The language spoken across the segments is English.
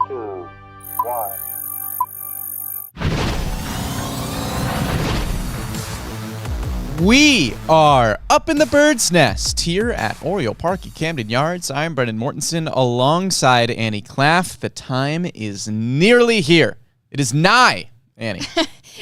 2, 1. We are up in the bird's nest here at Oriole Park at Camden Yards. I'm Brendan Mortensen alongside Annie Claff. The time is nearly here. It is nigh, Annie.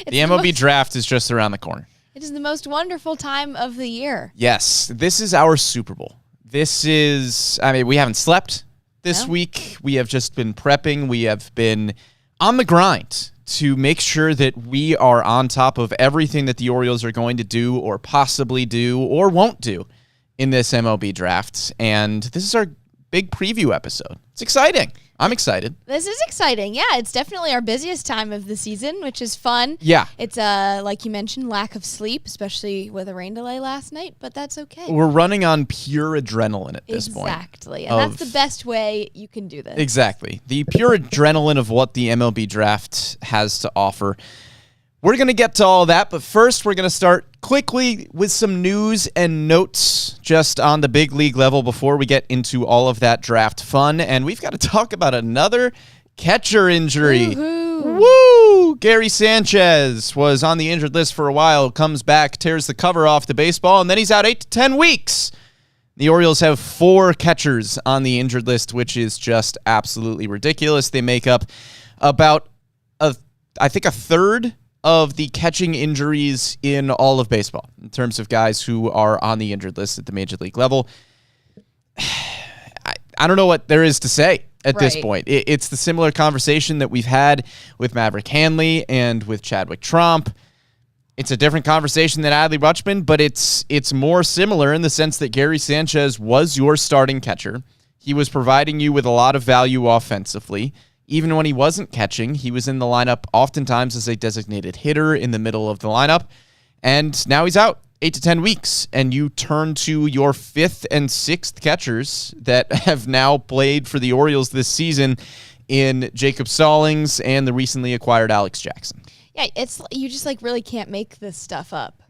The MLB Draft is just around the corner. It is the most wonderful time of the year. Yes, this is our Super Bowl. This is, we haven't slept this week. We have just been prepping. We have been on the grind to make sure that we are on top of everything that the Orioles are going to do or possibly do or won't do in this MLB draft. And this is our big preview episode. It's exciting. I'm excited. This is exciting. Yeah, it's definitely our busiest time of the season, which is fun. Yeah. It's, like you mentioned, lack of sleep, especially with a rain delay last night, but that's okay. We're running on pure adrenaline at this point. Exactly. And that's the best way you can do this. Exactly. The pure adrenaline of what the MLB draft has to offer. We're going to get to all that, but first we're going to start quickly with some news and notes just on the big league level before we get into all of that draft fun. And we've got to talk about another catcher injury. Woo-hoo. Woo! Gary Sanchez was on the injured list for a while, comes back, tears the cover off the baseball, and then he's out 8 to 10 weeks. The Orioles have 4 catchers on the injured list, which is just absolutely ridiculous. They make up about, I think, a third of the catching injuries in all of baseball in terms of guys who are on the injured list at the major league level. I don't know what there is to say at this point. It's the similar conversation that we've had with Maverick Hanley and with Chadwick Tromp. It's a different conversation than Adley Rutschman, but it's more similar in the sense that Gary Sanchez was your starting catcher. He was providing you with a lot of value offensively. Even when he wasn't catching, he was in the lineup oftentimes as a designated hitter in the middle of the lineup. And now he's out 8 to 10 weeks. And you turn to your 5th and 6th catchers that have now played for the Orioles this season in Jacob Stallings and the recently acquired Alex Jackson. Yeah, it's you just really can't make this stuff up.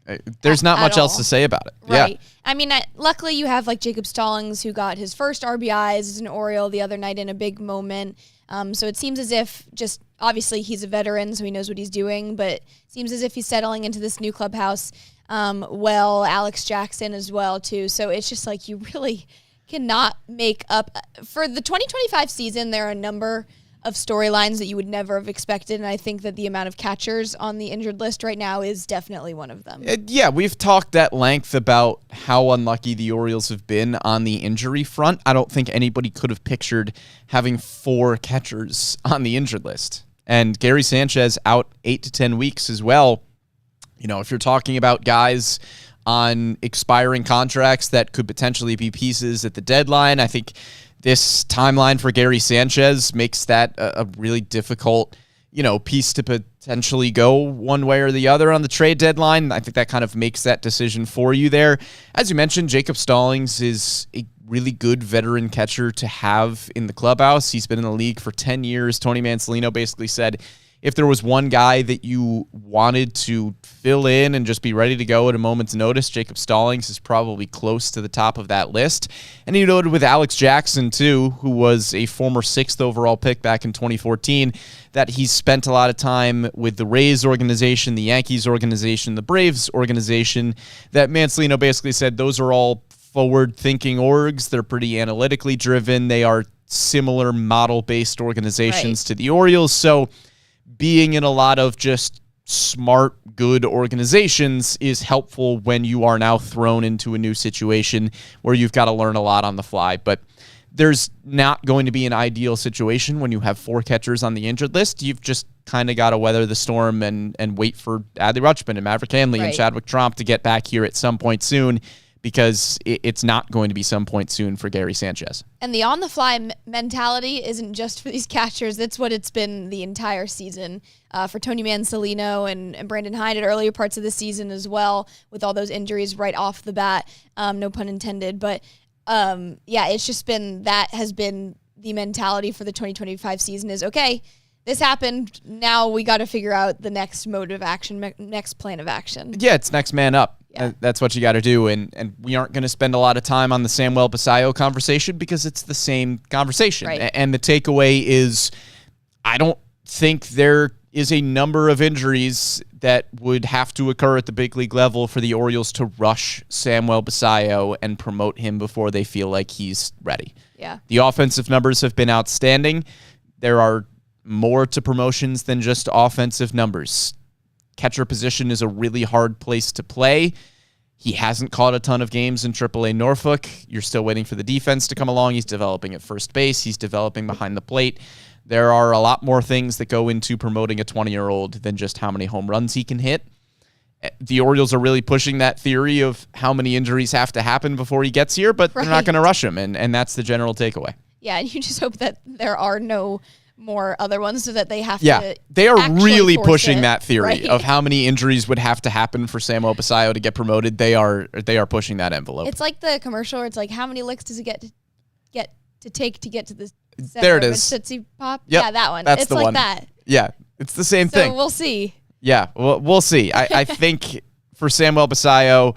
There's not much else to say about it. Right. Yeah. I mean, luckily you have Jacob Stallings, who got his first RBIs as an Oriole the other night in a big moment. So it seems as if obviously he's a veteran, so he knows what he's doing, but it seems as if he's settling into this new clubhouse Alex Jackson as well, too. So it's just you really cannot make up. For the 2025 season, there are a number of storylines that you would never have expected, and I think that the amount of catchers on the injured list right now is definitely one of them. Yeah, we've talked at length about how unlucky the Orioles have been on the injury front. I don't think anybody could have pictured having 4 catchers on the injured list. And Gary Sanchez out 8 to 10 weeks as well. You know, if you're talking about guys on expiring contracts that could potentially be pieces at the deadline, I think this timeline for Gary Sanchez makes that a really difficult, piece to potentially go one way or the other on the trade deadline. I think that kind of makes that decision for you there. As you mentioned, Jacob Stallings is a really good veteran catcher to have in the clubhouse. He's been in the league for 10 years. Tony Mansolino basically said, if there was one guy that you wanted to fill in and just be ready to go at a moment's notice, Jacob Stallings is probably close to the top of that list. And he noted with Alex Jackson, too, who was a former 6th overall pick back in 2014, that he's spent a lot of time with the Rays organization, the Yankees organization, the Braves organization, that Mansolino basically said those are all forward-thinking orgs. They're pretty analytically driven. They are similar model-based organizations to the Orioles. So being in a lot of just smart, good organizations is helpful when you are now thrown into a new situation where you've got to learn a lot on the fly. But there's not going to be an ideal situation when you have 4 catchers on the injured list. You've just kind of got to weather the storm and wait for Adley Rutschman and Maverick Hanley and Chadwick Tromp to get back here at some point soon, because it's not going to be some point soon for Gary Sanchez. And the on-the-fly mentality isn't just for these catchers. It's what it's been the entire season for Tony Mansolino and Brandon Hyde at earlier parts of the season as well, with all those injuries right off the bat. No pun intended. But, it's just been that has been the mentality for the 2025 season is, okay, this happened. Now we got to figure out the next mode of action, next plan of action. Yeah, it's next man up. Yeah. That's what you got to do. And we aren't going to spend a lot of time on the Samuel Basallo conversation because it's the same conversation. Right. And the takeaway is I don't think there is a number of injuries that would have to occur at the big league level for the Orioles to rush Samuel Basallo and promote him before they feel like he's ready. Yeah. The offensive numbers have been outstanding. There are more to promotions than just offensive numbers. Catcher position is a really hard place to play. He hasn't caught a ton of games in AAA Norfolk. You're still waiting for the defense to come along. He's developing at first base. He's developing behind the plate. There are a lot more things that go into promoting a 20-year-old than just how many home runs he can hit. The Orioles are really pushing that theory of how many injuries have to happen before he gets here, but they're not going to rush him, and that's the general takeaway. Yeah, and you just hope that there are no more other ones so that they have to. Yeah, they are really pushing that theory right? of how many injuries would have to happen for Samuel Basallo to get promoted. They are pushing that envelope. It's like the commercial where it's like, how many licks does it get to take to get to the center there it of a is. Tootsie Pop? Yep, yeah, that one. That's it's the like one. that. Yeah, it's the same So thing. we'll see. Yeah, we'll see. I think for Samuel Basallo,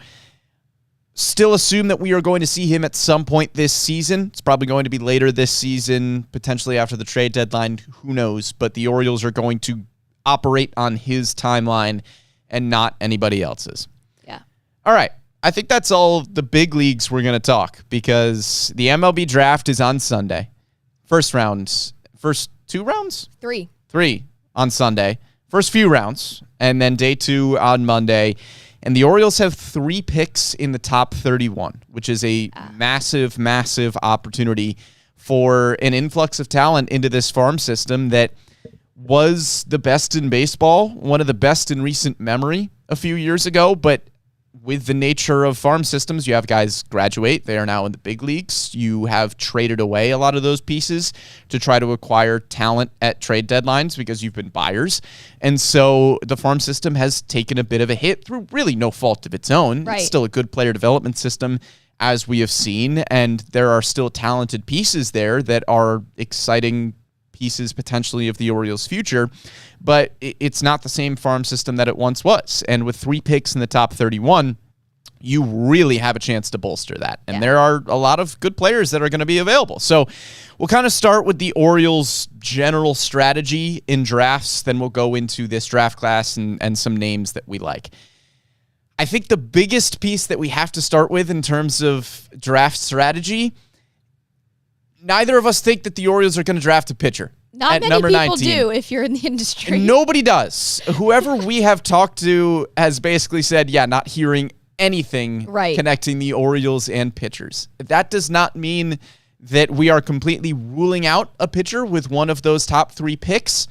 still assume that we are going to see him at some point this season. It's probably going to be later this season, potentially after the trade deadline. Who knows? But the Orioles are going to operate on his timeline and not anybody else's. Yeah. All right. I think that's all the big leagues we're going to talk, because the MLB draft is on Sunday. First 2 rounds? 3 on Sunday. First few rounds, and then day 2 on Monday. And the Orioles have 3 picks in the top 31, which is a massive, massive opportunity for an influx of talent into this farm system that was the best in baseball, one of the best in recent memory a few years ago. But with the nature of farm systems, you have guys graduate. They are now in the big leagues. You have traded away a lot of those pieces to try to acquire talent at trade deadlines because you've been buyers. And so the farm system has taken a bit of a hit through really no fault of its own. Right. It's still a good player development system, as we have seen, and there are still talented pieces there that are exciting pieces potentially of the Orioles' future, but it's not the same farm system that it once was. And with 3 picks in the top 31, you really have a chance to bolster that. And there are a lot of good players that are going to be available. So we'll kind of start with the Orioles' general strategy in drafts, then we'll go into this draft class and some names that we like. I think the biggest piece that we have to start with in terms of draft strategy, neither of us think that the Orioles are going to draft a pitcher. Not at many number people 19. do if you're in the industry. Nobody does. Whoever we have talked to has basically said, not hearing anything connecting the Orioles and pitchers. That does not mean that we are completely ruling out a pitcher with one of those top 3 picks.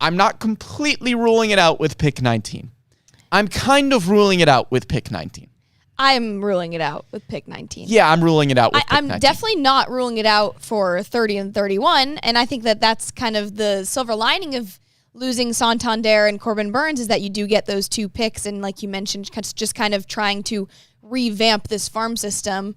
I'm not completely ruling it out with pick 19. I'm kind of ruling it out with pick 19. I'm ruling it out with pick 19. Yeah, I'm ruling it out with pick 19. I'm definitely not ruling it out for 30 and 31, and I think that that's kind of the silver lining of losing Santander and Corbin Burns is that you do get those 2 picks, and like you mentioned, just kind of trying to revamp this farm system,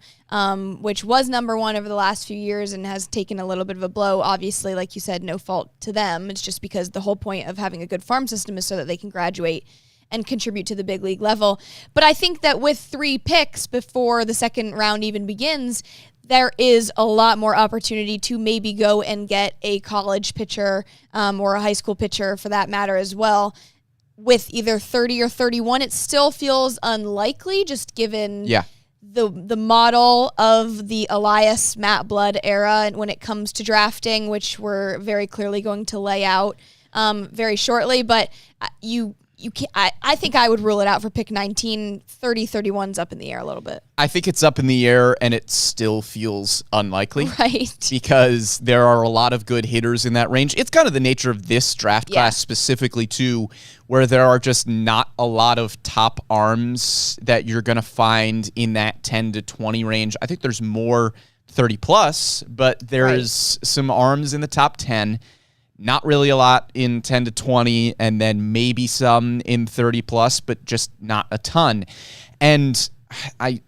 which was number 1 over the last few years and has taken a little bit of a blow. Obviously, like you said, no fault to them. It's just because the whole point of having a good farm system is so that they can graduate and contribute to the big league level. But I think that with 3 picks before the second round even begins, there is a lot more opportunity to maybe go and get a college pitcher or a high school pitcher for that matter as well. With either 30 or 31, it still feels unlikely just given the model of the Elias Matt Blood era and when it comes to drafting, which we're very clearly going to lay out very shortly. But I think I would rule it out for pick 19. 30, 31's up in the air a little bit. I think it's up in the air, and it still feels unlikely. Right. Because there are a lot of good hitters in that range. It's kind of the nature of this draft class specifically, too, where there are just not a lot of top arms that you're going to find in that 10 to 20 range. I think there's more 30-plus, but there's some arms in the top 10. Not really a lot in 10 to 20, and then maybe some in 30 plus, but just not a ton. And I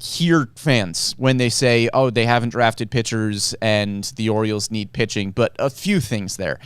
hear fans when they say, oh, they haven't drafted pitchers and the Orioles need pitching, but a few things there.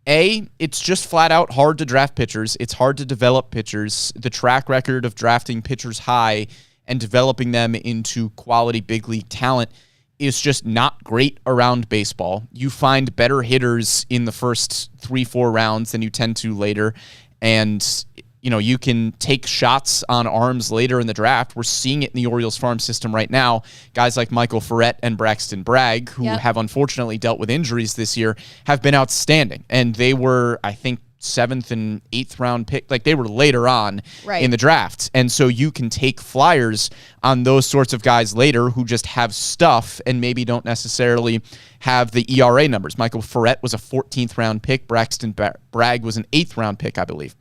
A, it's just flat out hard to draft pitchers. It's hard to develop pitchers. The track record of drafting pitchers high and developing them into quality big league talent is just not great around baseball. You find better hitters in the first 3-4 rounds than you tend to later. And, you can take shots on arms later in the draft. We're seeing it in the Orioles farm system right now. Guys like Michael Ferret and Braxton Bragg, who have unfortunately dealt with injuries this year, have been outstanding. And they were, I think, 7th and 8th round pick. Like, they were later on in the draft. And so you can take flyers on those sorts of guys later who just have stuff and maybe don't necessarily have the ERA numbers. Michael Ferret was a 14th round pick. Braxton Bragg was an 8th round pick, I believe.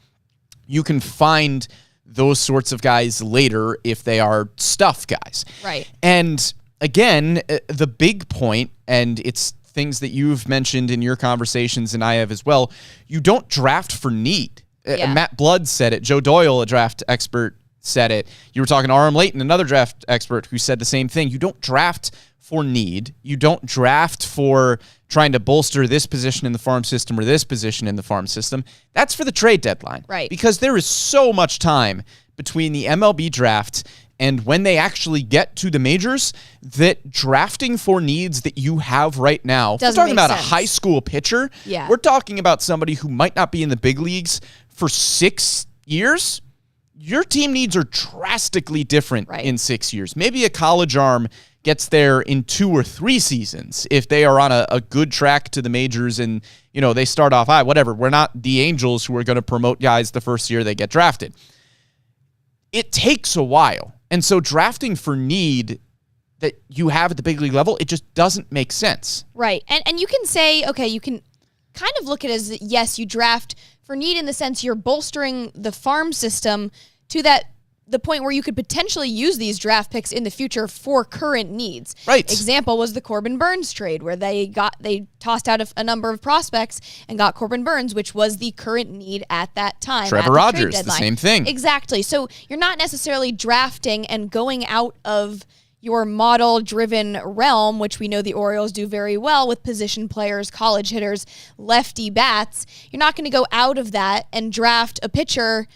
You can find those sorts of guys later if they are stuff guys. Right. And again, the big point, and it's things that you've mentioned in your conversations and I have as well, you don't draft for need. Matt Blood said it. Joe Doyle, a draft expert, said it. You were talking to R.M. Layton, another draft expert, who said the same thing. You don't draft for need. You don't draft for trying to bolster this position in the farm system or this position in the farm system. That's for the trade deadline. Right. Because there is so much time between the MLB draft and when they actually get to the majors that drafting for needs that you have right now, we're talking about a high school pitcher. Yeah. We're talking about somebody who might not be in the big leagues for 6 years. Your team needs are drastically different in 6 years. Maybe a college arm gets there in 2 or 3 seasons if they are on a good track to the majors and, they start off high, whatever. We're not the Angels who are going to promote guys the first year they get drafted. It takes a while. And so drafting for need that you have at the big league level, it just doesn't make sense. Right. And you can say, okay, you can kind of look at it as, yes, you draft for need in the sense you're bolstering the farm system to the point where you could potentially use these draft picks in the future for current needs. Right. Example was the Corbin Burns trade, where they tossed out a number of prospects and got Corbin Burns, which was the current need at that time. Trevor Rogers, the same thing. Exactly. So you're not necessarily drafting and going out of your model-driven realm, which we know the Orioles do very well with position players, college hitters, lefty bats. You're not going to go out of that and draft a pitcher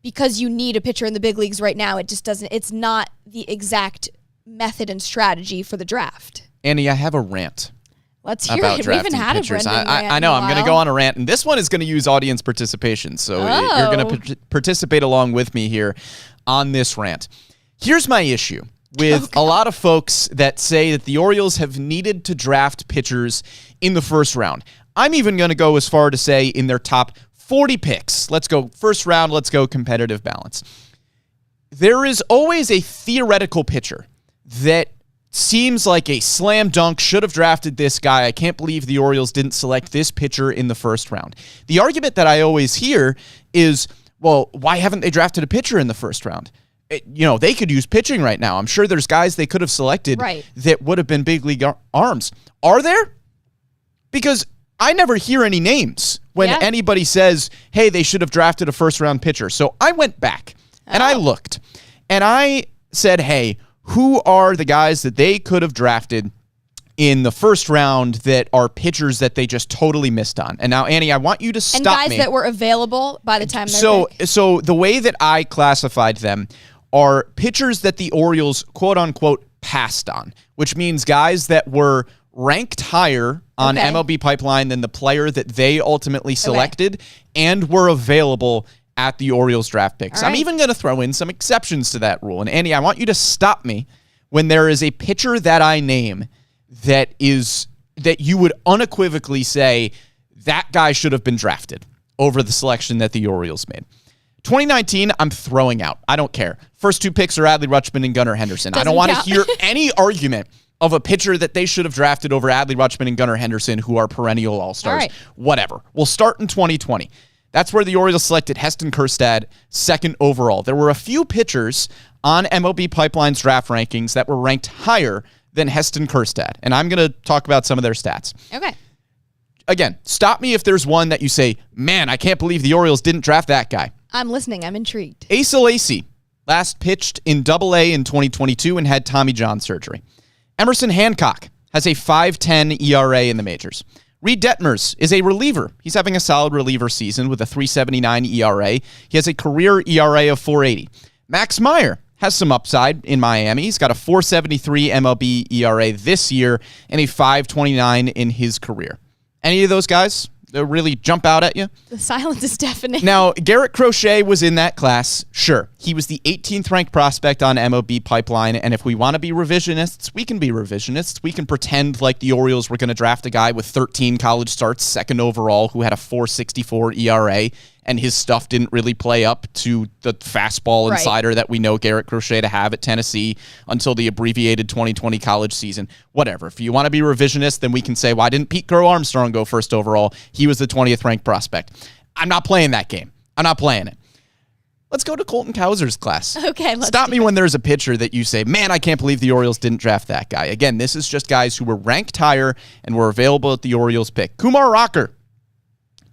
because you need a pitcher in the big leagues right now. It just doesn't. It's not the exact method and strategy for Annie, I have a rant. Let's hear about it. We haven't had pitchers. a Brendan rant I know. in a I'm going to go on a rant, and this one is going to use audience participation. So you're going to participate along with me here on this rant. Here's my issue with a lot of folks that say that the Orioles have needed to draft pitchers in the first round. I'm even going to go as far to say in their top 40 picks. Let's go first round. Let's go competitive balance. There is always a theoretical pitcher that seems like a slam dunk, should have drafted this guy. I can't believe the Orioles didn't select this pitcher in the first round. The argument that I always hear is, well, why haven't they drafted a pitcher in the first round? They could use pitching right now. I'm sure there's guys they could have selected that would have been big league arms. Are there? Because I never hear any names when anybody says, hey, they should have drafted a first-round pitcher. So I went back, and I looked, and I said, hey, who are the guys that they could have drafted in the first round that are pitchers that they just totally missed on? And now, Annie, I want you to stop me. And guys that were available by the time they're So the way that I classified them are pitchers that the Orioles, quote-unquote, passed on, which means guys that were ranked higher on MLB Pipeline than the player that they ultimately selected and were available at the Orioles draft picks. I'm even going to throw in some exceptions to that rule. And Andy, I want you to stop me when there is a pitcher that I name that you would unequivocally say that guy should have been drafted over the selection that the Orioles made. 2019, I'm throwing out. I don't care. First 2 picks are Adley Rutschman and Gunnar Henderson. I don't want to hear any argument of a pitcher that they should have drafted over Adley Rutschman and Gunnar Henderson, who are perennial all-stars. Whatever. We'll start in 2020. That's where the Orioles selected Heston Kjerstad 2nd overall. There were a few pitchers on MLB Pipeline's draft rankings that were ranked higher than Heston Kjerstad, and I'm going to talk about some of their stats. Okay. Again, stop me if there's one that you say, man, I can't believe the Orioles didn't draft that guy. I'm listening. I'm intrigued. Asa Lacy last pitched in Double-A in 2022 and had Tommy John surgery. Emerson Hancock has a 5.10 ERA in the majors. Reed Detmers is a reliever. He's having a solid reliever season with a 3.79 ERA. He has a career ERA of 4.80. Max Meyer has some upside in Miami. He's got a 4.73 MLB ERA this year and a 5.29 in his career. Any of those guys that really jump out at you? The silence is deafening. Now, Garrett Crochet was in that class. Sure. He was the 18th ranked prospect on MLB Pipeline, and if we want to be revisionists, we can be revisionists. We can pretend like the Orioles were going to draft a guy with 13 college starts, second overall, who had a 4.64 ERA, and his stuff didn't really play up to the fastball and slider that we know Garrett Crochet to have at Tennessee until the abbreviated 2020 college season. Whatever. If you want to be revisionist, then we can say, why didn't Pete Crow Armstrong go first overall? He was the 20th ranked prospect. I'm not playing that game. I'm not playing it. Let's go to Colton Cowser's class. Okay, let's Stop me when there's a pitcher that you say, man, I can't believe the Orioles didn't draft that guy. Again, this is just guys who were ranked higher and were available at the Orioles pick. Kumar Rocker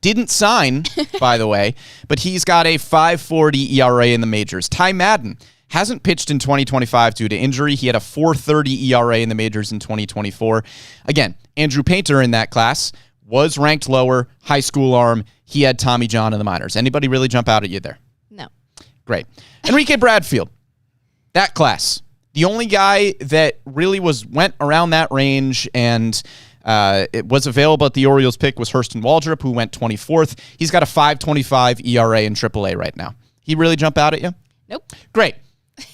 didn't sign, by the way, but he's got a 5.40 ERA in the majors. Ty Madden hasn't pitched in 2025 due to injury. He had a 4.30 ERA in the majors in 2024. Again, Andrew Painter in that class was ranked lower, high school arm. He had Tommy John in the minors. Anybody really jump out at you there? No. Great. Enrique Bradfield, that class. The only guy that really went around that range and it was available at the Orioles pick was Hurston Waldrop, who went 24th. He's got a 5.25 ERA in AAA right now. He really jump out at you? Nope. Great.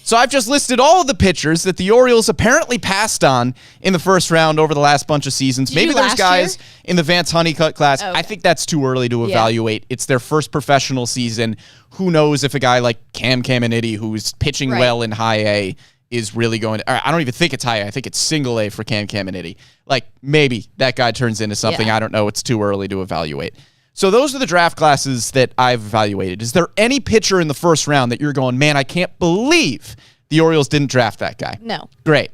So I've just listed all of the pitchers that the Orioles apparently passed on in the first round over the last bunch of seasons. Maybe there's guys in the Vance Honeycutt class. Okay. I think that's too early to evaluate. It's their first professional season. Who knows if a guy like Cam Caminiti, who's pitching well in high A, is really going to, I don't even think it's high A. I think it's single A for Cam Caminiti. Like, maybe that guy turns into something. I don't know. It's too early to evaluate. So those are the draft classes that I've evaluated. Is there any pitcher in the first round that you're going, man, I can't believe the Orioles didn't draft that guy? No. Great.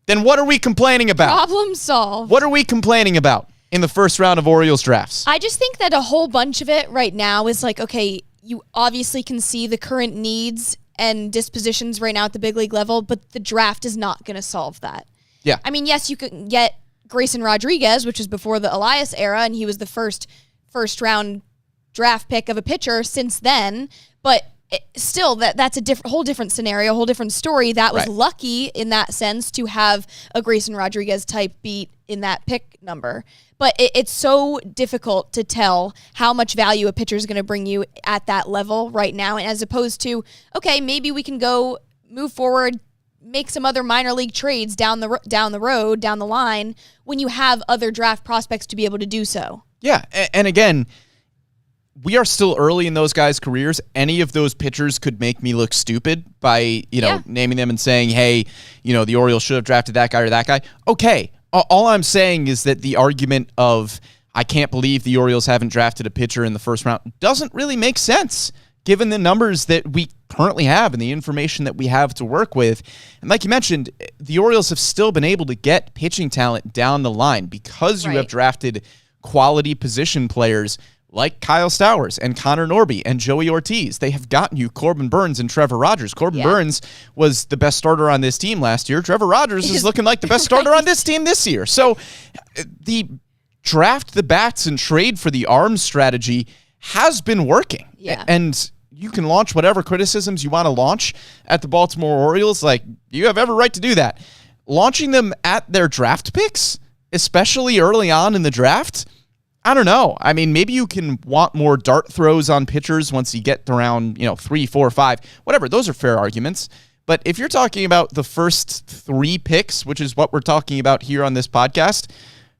Then what are we complaining about? Problem solved. What are we complaining about in the first round of Orioles drafts? I just think that a whole bunch of it right now is like, okay, you obviously can see the current needs and dispositions right now at the big league level, but the draft is not going to solve that. Yeah. I mean, yes, you could get Grayson Rodriguez, which was before the Elias era, and he was the first round draft pick of a pitcher since then, but still, that's a whole different scenario, a whole different story. That was lucky in that sense to have a Grayson Rodriguez type beat in that pick number. But it's so difficult to tell how much value a pitcher is going to bring you at that level right now, and as opposed to, okay, maybe we can go move forward, make some other minor league trades down the road, down the line, when you have other draft prospects to be able to do so. Yeah, and again, we are still early in those guys' careers. Any of those pitchers could make me look stupid by, naming them and saying, hey, the Orioles should have drafted that guy or that guy. Okay, all I'm saying is that the argument of, I can't believe the Orioles haven't drafted a pitcher in the first round doesn't really make sense, given the numbers that we currently have and the information that we have to work with. And like you mentioned, the Orioles have still been able to get pitching talent down the line because you have drafted quality position players like Kyle Stowers and Connor Norby and Joey Ortiz. They have gotten you Corbin Burns and Trevor Rogers. Corbin Burns was the best starter on this team last year. Trevor Rogers is looking like the best starter on this team this year. So the draft the bats and trade for the arms strategy has been working. Yeah. And you can launch whatever criticisms you want to launch at the Baltimore Orioles. Like, you have every right to do that. Launching them at their draft picks, especially early on in the draft, I don't know. I mean, maybe you can want more dart throws on pitchers once you get around, 3, 4, 5, whatever. Those are fair arguments. But if you're talking about the first 3 picks, which is what we're talking about here on this podcast,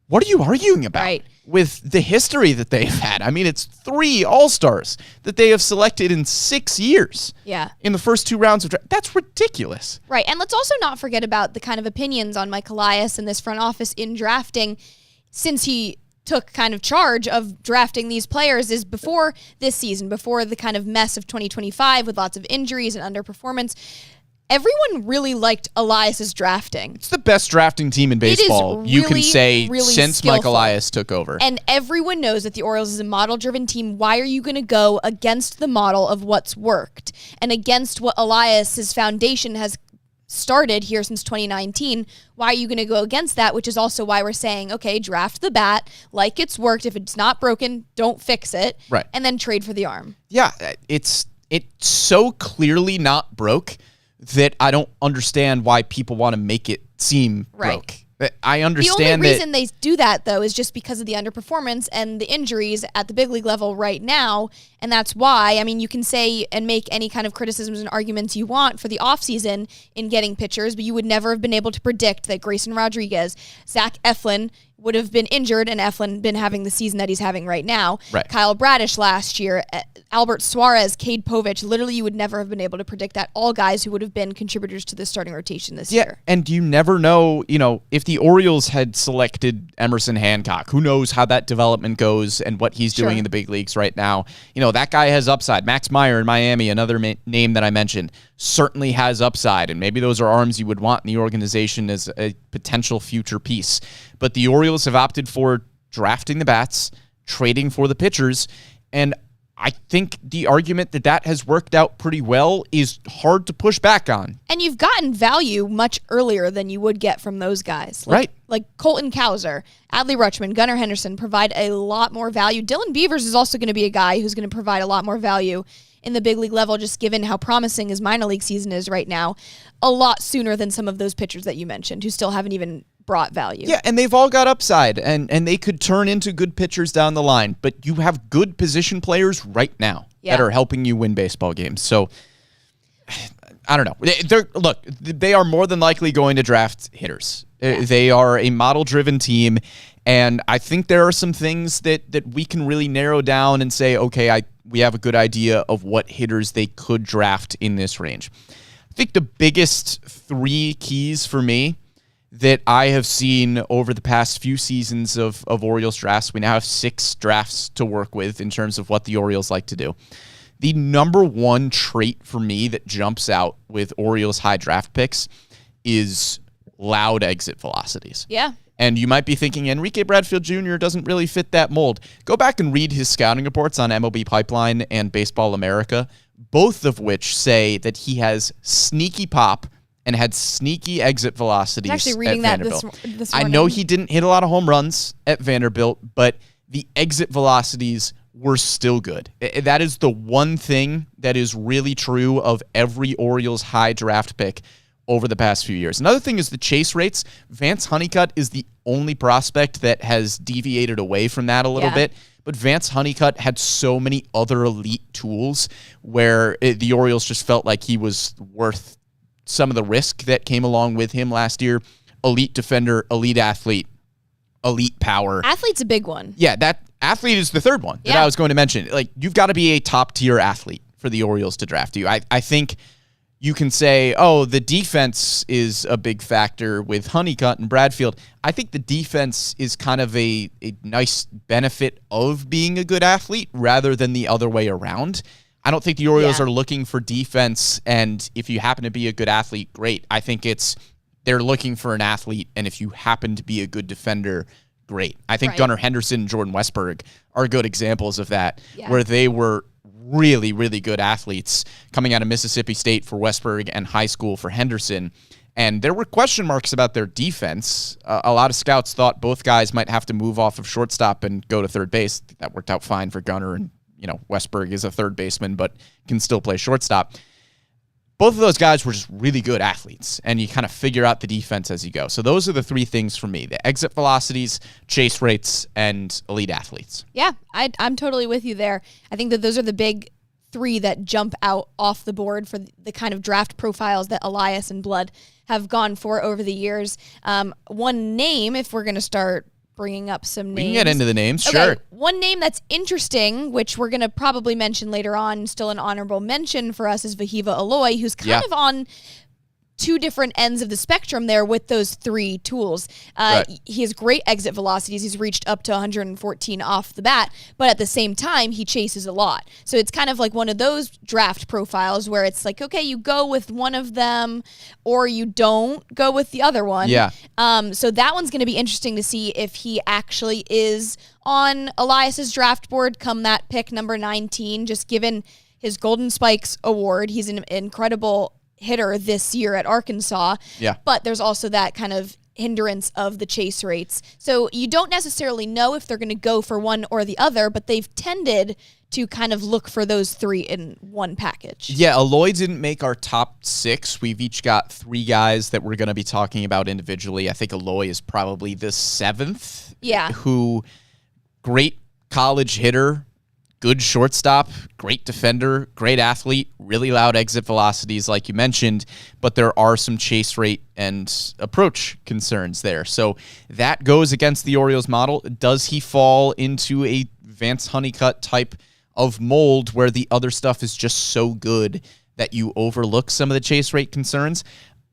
what are you arguing about with the history that they've had? I mean, it's 3 All-Stars that they have selected in 6 years. Yeah. In the first 2 rounds of draft. That's ridiculous. Right. And let's also not forget about the kind of opinions on Mike Elias and this front office in drafting since he took kind of charge of drafting these players is before this season, before the kind of mess of 2025 with lots of injuries and underperformance. Everyone really liked Elias's drafting. It's the best drafting team in baseball, really, you can say, really since skillful. Mike Elias took over. And everyone knows that the Orioles is a model-driven team. Why are you going to go against the model of what's worked and against what Elias's foundation has started here since 2019? Why are you going to go against that? Which is also why we're saying, okay, draft the bat like it's worked. If it's not broken, don't fix it. Right. And then trade for the arm. Yeah, it's it's so clearly not broke that I don't understand why people want to make it seem broke. I understand the only reason they do that, though, is just because of the underperformance and the injuries at the big league level right now. And that's why, I mean, you can say and make any kind of criticisms and arguments you want for the offseason in getting pitchers, but you would never have been able to predict that Grayson Rodriguez, Zach Eflin would have been injured and Eflin been having the season that he's having right now. Right. Kyle Bradish last year, Albert Suarez, Cade Povich, literally you would never have been able to predict that. All guys who would have been contributors to the starting rotation this year. And you never know, if the Orioles had selected Emerson Hancock, who knows how that development goes and what he's doing in the big leagues right now. That guy has upside. Max Meyer in Miami, another name that I mentioned, certainly has upside, and maybe those are arms you would want in the organization as a potential future piece. But the Orioles have opted for drafting the bats, trading for the pitchers, and I think the argument that has worked out pretty well is hard to push back on. And you've gotten value much earlier than you would get from those guys. Right. Like Colton Cowser, Adley Rutschman, Gunnar Henderson provide a lot more value. Dylan Beavers is also going to be a guy who's going to provide a lot more value in the big league level, just given how promising his minor league season is right now, a lot sooner than some of those pitchers that you mentioned who still haven't even brought value. Yeah, and they've all got upside, and they could turn into good pitchers down the line, but you have good position players right now that are helping you win baseball games. So, I don't know. They are more than likely going to draft hitters. Yeah. They are a model-driven team, and I think there are some things that we can really narrow down and say, okay, we have a good idea of what hitters they could draft in this range. I think the biggest three keys for me that I have seen over the past few seasons of Orioles drafts, we now have 6 drafts to work with in terms of what the Orioles like to do. The number one trait for me that jumps out with Orioles high draft picks is loud exit velocities. Yeah. And you might be thinking Enrique Bradfield Jr. doesn't really fit that mold. Go back and read his scouting reports on MLB Pipeline and Baseball America, both of which say that he has sneaky pop and had sneaky exit velocities I was actually reading at that Vanderbilt. this I morning. know he didn't hit a lot of home runs at Vanderbilt, but the exit velocities were still good. That is the one thing that is really true of every Orioles high draft pick over the past few years. Another thing is the chase rates. Vance Honeycutt is the only prospect that has deviated away from that a little bit. But Vance Honeycutt had so many other elite tools where the Orioles just felt like he was worth some of the risk that came along with him last year. Elite defender, elite athlete, elite power. Athlete's a big one. Yeah, that athlete is the third one that I was going to mention. Like, you've got to be a top-tier athlete for the Orioles to draft you. I think you can say, oh, the defense is a big factor with Honeycutt and Bradfield. I think the defense is kind of a nice benefit of being a good athlete rather than the other way around. I don't think the Orioles are looking for defense, and if you happen to be a good athlete, great. I think they're looking for an athlete, and if you happen to be a good defender, great. I think Gunnar Henderson and Jordan Westberg are good examples of that, where they were really, really good athletes coming out of Mississippi State for Westberg and high school for Henderson. And there were question marks about their defense. A lot of scouts thought both guys might have to move off of shortstop and go to third base. That worked out fine for Gunnar, and Westberg is a third baseman but can still play shortstop. Both of those guys were just really good athletes, and you kind of figure out the defense as you go. So those are the three things for me: the exit velocities, chase rates, and elite athletes. Yeah, I'm totally with you there. I think that those are the big 3 that jump out off the board for the kind of draft profiles that Elias and Blood have gone for over the years. One name, if we're going to start bringing up some names. We can get into the names, okay, sure. One name that's interesting, which we're going to probably mention later on, still an honorable mention for us, is Vahid Aloy, who's kind of on 2 different ends of the spectrum there with those 3 tools. He has great exit velocities. He's reached up to 114 off the bat, but at the same time, he chases a lot. So it's kind of like one of those draft profiles where it's like, okay, you go with one of them or you don't go with the other one. Yeah. So that one's going to be interesting to see if he actually is on Elias's draft board come that pick number 19, just given his Golden Spikes award. He's an incredible hitter this year at Arkansas. Yeah. But there's also that kind of hindrance of the chase rates. So you don't necessarily know if they're going to go for one or the other, but they've tended to kind of look for those three in one package. Yeah, Aloy didn't make our top 6. We've each got 3 guys that we're going to be talking about individually. I think Aloy is probably the 7th. Yeah. Who, great college hitter, good shortstop, great defender, great athlete, really loud exit velocities like you mentioned, but there are some chase rate and approach concerns there. So that goes against the Orioles model. Does he fall into a Vance Honeycutt type of mold where the other stuff is just so good that you overlook some of the chase rate concerns?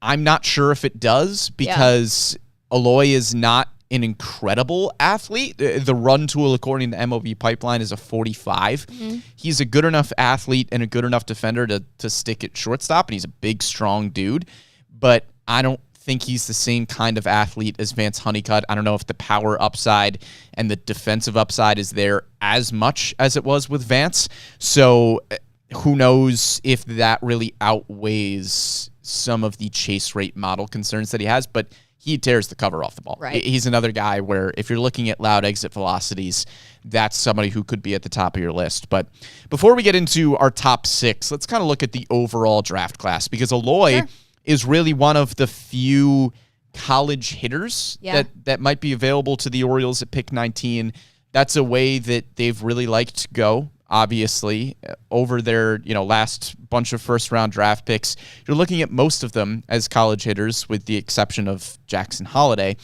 I'm not sure if it does, because Aloy is not an incredible athlete. The run tool, according to MLB Pipeline, is a 45. He's a good enough athlete and a good enough defender to stick at shortstop, and he's a big, strong dude. But I don't think he's the same kind of athlete as Vance Honeycutt. I don't know if the power upside and the defensive upside is there as much as it was with Vance. So who knows if that really outweighs some of the chase rate model concerns that he has, but he tears the cover off the ball. Right. He's another guy where if you're looking at loud exit velocities, that's somebody who could be at the top of your list. But before we get into our top 6, let's kind of look at the overall draft class, because Aloy is really one of the few college hitters that might be available to the Orioles at pick 19. That's a way that they've really liked to go. Obviously, over their last bunch of first-round draft picks, you're looking at most of them as college hitters, with the exception of Jackson Holliday.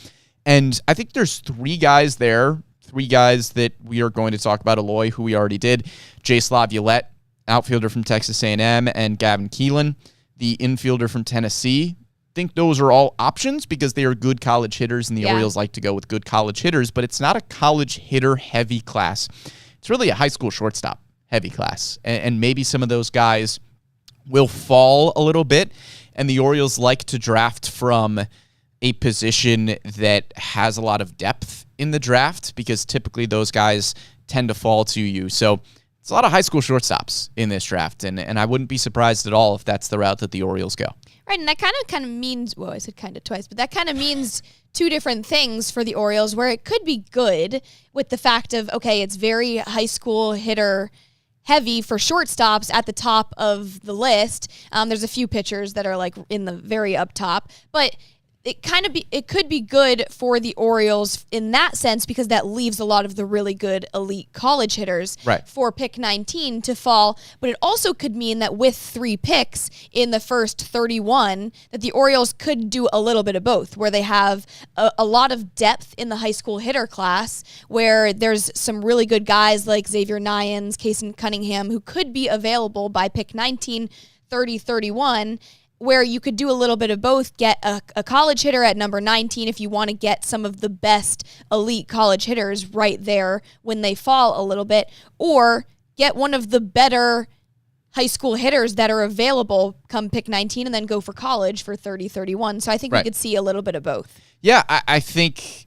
And I think there's 3 guys there, 3 guys that we are going to talk about. Aloy, who we already did, Jace Lavlet, outfielder from Texas A&M, and Gavin Keelin, the infielder from Tennessee. I think those are all options because they are good college hitters, and the Orioles like to go with good college hitters, but it's not a college hitter-heavy class. It's really a high school shortstop heavy class. And maybe some of those guys will fall a little bit. And the Orioles like to draft from a position that has a lot of depth in the draft, because typically those guys tend to fall to you. So it's a lot of high school shortstops in this draft. And I wouldn't be surprised at all if that's the route that the Orioles go. Right, and that kind of means, well, I said kind of twice, but that kind of means 2 different things for the Orioles, where it could be good with the fact of, okay, it's very high school hitter heavy for shortstops at the top of the list. There's a few pitchers that are like in the very up top, but it could be good for the Orioles in that sense, because that leaves a lot of the really good elite college hitters for pick 19 to fall. But it also could mean that with 3 picks in the first 31, that the Orioles could do a little bit of both, where they have a lot of depth in the high school hitter class, where there's some really good guys like Xavier Nyans, Cunningham, who could be available by pick 19, 30, 31, where you could do a little bit of both, get a college hitter at number 19 if you want to get some of the best elite college hitters right there when they fall a little bit, or get one of the better high school hitters that are available come pick 19 and then go for college for 30, 31. So I think we could see a little bit of both. Yeah, I think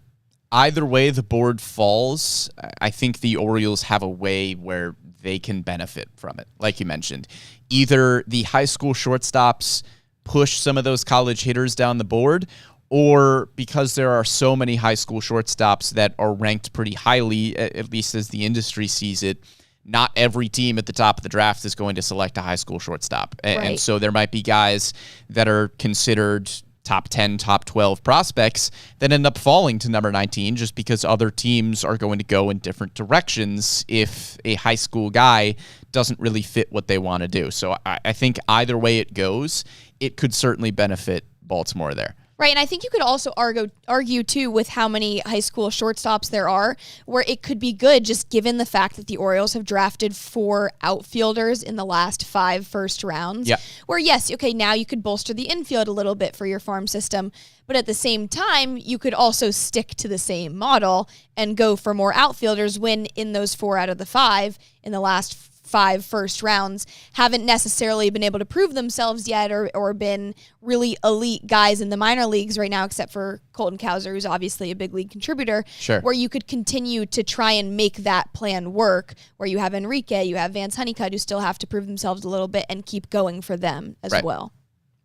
either way the board falls, I think the Orioles have a way where they can benefit from it, like you mentioned. Either the high school shortstops push some of those college hitters down the board, or because there are so many high school shortstops that are ranked pretty highly, at least as the industry sees it, not every team at the top of the draft is going to select a high school shortstop. And so there might be guys that are considered top 10, top 12 prospects that end up falling to number 19 just because other teams are going to go in different directions if a high school guy doesn't really fit what they want to do. So I think either way it goes, it could certainly benefit Baltimore there. Right, and I think you could also argue too with how many high school shortstops there are, where it could be good just given the fact that the Orioles have drafted 4 outfielders in the last 5 first rounds. Yeah. Where yes, okay, now you could bolster the infield a little bit for your farm system, but at the same time, you could also stick to the same model and go for more outfielders when in those 4 out of the 5 in the last 5 first rounds haven't necessarily been able to prove themselves yet or been really elite guys in the minor leagues right now, except for Colton Cowser, who's obviously a big league contributor, where you could continue to try and make that plan work, where you have Enrique, you have Vance Honeycutt, who still have to prove themselves a little bit and keep going for them as well.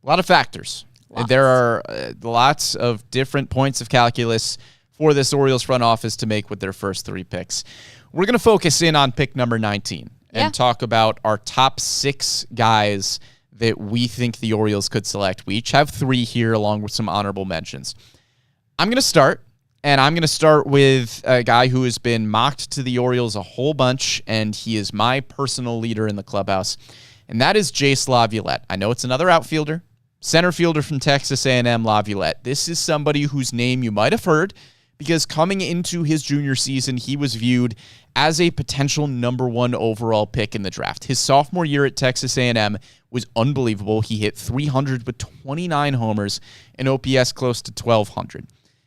A lot of factors. There are lots of different points of calculus for this Orioles front office to make with their first 3 picks. We're going to focus in on pick number 19 and talk about our top 6 guys that we think the Orioles could select. We each have 3 here along with some honorable mentions. I'm going to start, and I'm going to start with a guy who has been mocked to the Orioles a whole bunch, and he is my personal leader in the clubhouse, and that is Jace Lavlet. I know it's another outfielder, center fielder from Texas A&M, Lavlet. This is somebody whose name you might have heard because coming into his junior season, he was viewed as a potential number 1 overall pick in the draft. His sophomore year at Texas A&M was unbelievable. He hit 300 with 29 homers and OPS close to 1,200.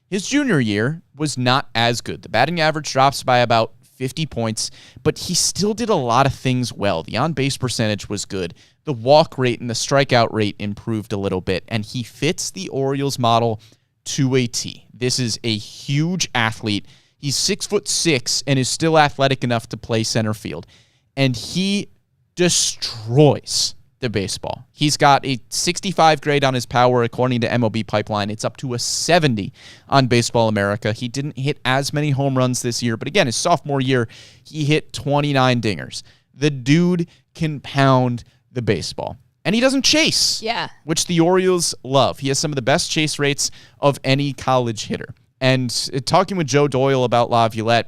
His junior year was not as good. The batting average drops by about 50 points, but he still did a lot of things well. The on-base percentage was good. The walk rate and the strikeout rate improved a little bit, and he fits the Orioles model to a T. This is a huge athlete. He's 6'6" and is still athletic enough to play center field, and he destroys the baseball. He's got a 65 grade on his power according to MLB Pipeline. It's up to a 70 on Baseball America. He didn't hit as many home runs this year, but again, his sophomore year, he hit 29 dingers. The dude can pound the baseball. And he doesn't chase, which the Orioles love. He has some of the best chase rates of any college hitter. And talking with Joe Doyle about Lavlet,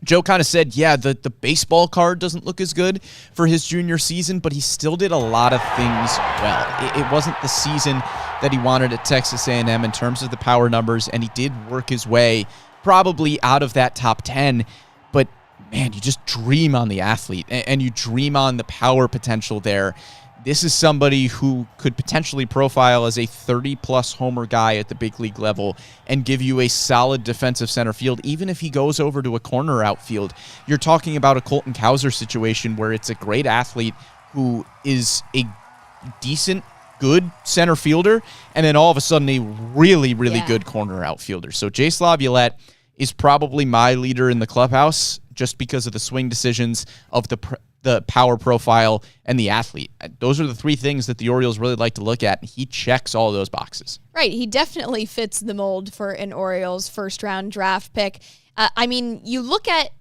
Joe kind of said, the baseball card doesn't look as good for his junior season, but he still did a lot of things well. It wasn't the season that he wanted at Texas A&M in terms of the power numbers, and he did work his way probably out of that top 10. But, man, you just dream on the athlete, and you dream on the power potential there. This is somebody who could potentially profile as a 30-plus homer guy at the big league level and give you a solid defensive center field, even if he goes over to a corner outfield. You're talking about a Colton Cowser situation where it's a great athlete who is a decent, good center fielder, and then all of a sudden a really, really good corner outfielder. So Jace Lavlet is probably my leader in the clubhouse just because of the swing decisions of the power profile, and the athlete. Those are the 3 things that the Orioles really like to look at, and he checks all of those boxes. Right. He definitely fits the mold for an Orioles first-round draft pick. You look at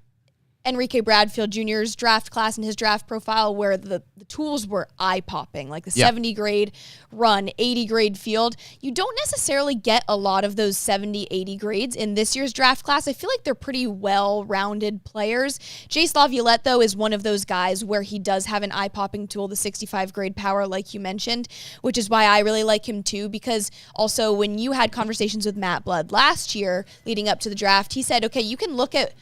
Enrique Bradfield Jr.'s draft class and his draft profile where the tools were eye-popping, like the 70-grade run, 80-grade field. You don't necessarily get a lot of those 70, 80 grades in this year's draft class. I feel like they're pretty well-rounded players. Jace Lavlet, though, is one of those guys where he does have an eye-popping tool, the 65-grade power, like you mentioned, which is why I really like him, too, because also when you had conversations with Matt Blood last year leading up to the draft, he said, okay, you can look at